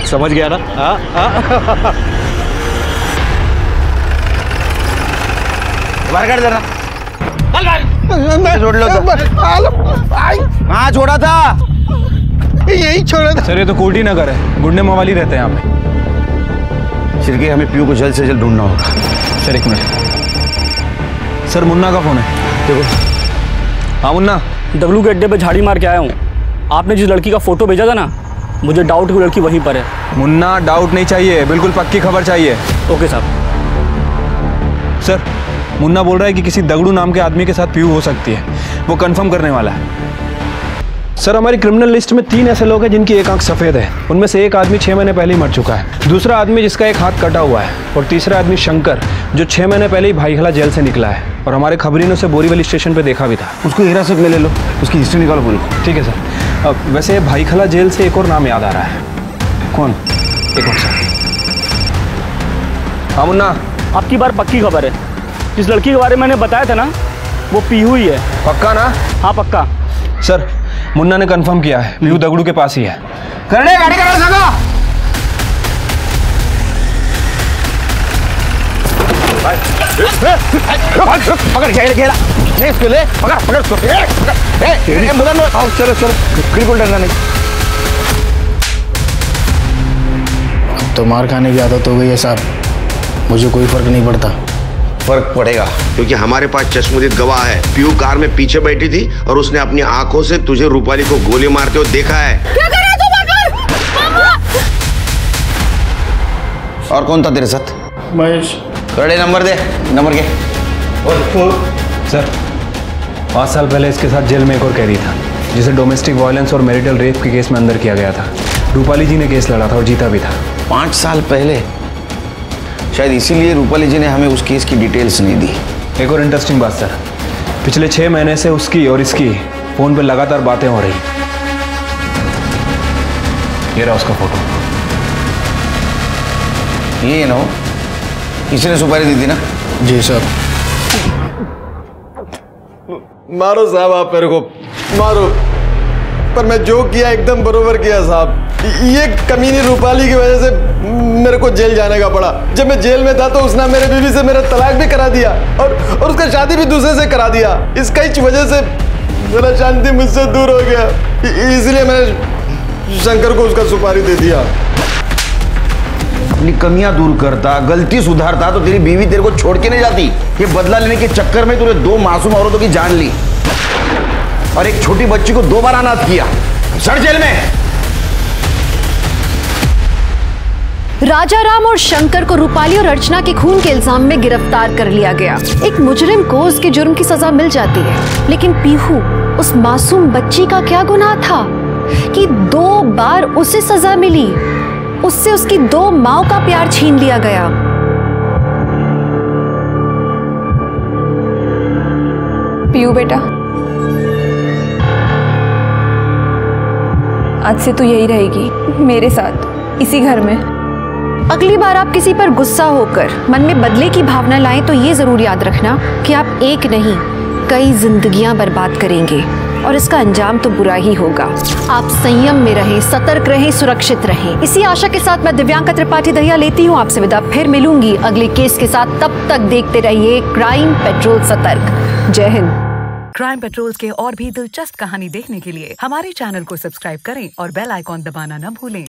समझ गया ना? बाहर कर देना। छोड़ लो तो। कहाँ छोड़ा था? यही छोड़ा था। सर ये तो कोर्ट ही ना करे, गुंडे मवाली रहते हैं यहाँ पे। शिरके, हमें पीयू को जल्द से जल्द ढूंढना होगा। Sir 1 minute. सर मुन्ना का फोन है, देखो। हाँ मुन्ना, डब्लू के अड्डे पे झाड़ी मार के आया हूँ। आपने जिस लड़की का फोटो भेजा था ना, मुझे डाउट है वो लड़की वहीं पर है। मुन्ना डाउट नहीं चाहिए, बिल्कुल पक्की खबर चाहिए। ओके साहब। सर मुन्ना बोल रहा है कि किसी दगड़ू नाम के आदमी के साथ पीयू हो सकती है, वो कंफर्म करने वाला है। सर हमारी क्रिमिनल लिस्ट में 3 ऐसे लोग हैं जिनकी एक आंख सफ़ेद है। उनमें से एक आदमी 6 महीने पहले ही मर चुका है, दूसरा आदमी जिसका एक हाथ कटा हुआ है, और तीसरा आदमी शंकर जो 6 महीने पहले ही भाईखला जेल से निकला है, और हमारे खबरी ने उसे बोरीवली स्टेशन पे देखा भी था। उसको हिरासत में ले लो, उसकी हिस्ट्री निकालो पूरी। ठीक है सर। वैसे भाईखला जेल से एक और नाम याद आ रहा है। कौन? एक और सर। हाँ मुन्ना, आपकी बार पक्की खबर है। जिस लड़की के बारे में मैंने बताया था ना, वो पीहू ही है। पक्का ना? हाँ पक्का। सर मुन्ना ने कंफर्म किया है, पीहू दगड़ू के पास ही है। करने गाड़ी करो सगा। पकड़ घेरा इसको, ले पकड़ इसको। चलो चलो, बिल्कुल डरना नहीं। तो मार खाने की आदत हो गई है साहब, मुझे कोई फर्क नहीं पड़ता। फर्क पड़ेगा, क्योंकि हमारे पास चश्मदीद गवाह है। पीयू कार में पीछे बैठी थी और उसने अपनी आंखों से तुझे रूपाली को गोली मारते हुए देखा है। क्या कर रहा तू? और कौन था तेरे साथ? महेश। कड़े नंबर दे, नंबर के। सर 5 साल पहले इसके साथ जेल में एक और कैदी था, जिसे डोमेस्टिक वायलेंस और मैरिटल रेप के केस में अंदर किया गया था। रूपाली जी ने केस लड़ा था और जीता भी था। 5 साल पहले? शायद इसीलिए रूपाली जी ने हमें उस केस की डिटेल्स नहीं दी। एक और इंटरेस्टिंग बात सर, पिछले 6 महीने से उसकी और इसकी फोन पे लगातार बातें हो रही। ये रहा उसका फोटो। ये ना, किसी ने सुपारी दी थी ना? जी साहब। मारो साहब, आप मेरे को मारो, पर मैं जो किया एकदम बरोबर किया साहब। ये कमीनी रूपाली की वजह से मेरे को जेल जाने का पड़ा। जब मैं जेल में था तो उसने मेरे बीवी से मेरा तलाक भी करा दिया और उसका शादी भी दूसरे से करा दिया। इसका ही वजह से मेरा शांति मुझसे दूर हो गया, इसलिए मैंने शंकर को उसका सुपारी दे दिया। अपनी कमियां दूर करता, गलती सुधारता तो तेरी बीवी तेरे को छोड़ के नहीं जाती। ये बदला लेने के चक्कर में तूने 2 मासूम औरतों की जान ली और एक छोटी बच्ची को 2 बार अनाथ किया। सड़ जेल में। राजाराम और शंकर को रूपाली और अर्चना के खून के इल्जाम में गिरफ्तार कर लिया गया। एक मुजरिम को उसके जुर्म की सजा मिल जाती है, लेकिन पीहू उस मासूम बच्ची का क्या गुनाह था कि 2 बार उसे सजा मिली? उससे उसकी 2 माओं का प्यार छीन लिया गया। पीहू बेटा, आज से तू यही रहेगी मेरे साथ, इसी घर में। अगली बार आप किसी पर गुस्सा होकर मन में बदले की भावना लाएं तो ये जरूर याद रखना कि आप एक नहीं कई जिंदगियां बर्बाद करेंगे और इसका अंजाम तो बुरा ही होगा। आप संयम में रहें, सतर्क रहें, सुरक्षित रहें। इसी आशा के साथ मैं दिव्यांका त्रिपाठी दहिया लेती हूँ आपसे विदा। फिर मिलूंगी अगले केस के साथ। तब तक देखते रहिए क्राइम पेट्रोल सतर्क। जय हिंद। क्राइम पेट्रोल के और भी दिलचस्प कहानी देखने के लिए हमारे चैनल को सब्सक्राइब करें और बेल आइकॉन दबाना न भूलें।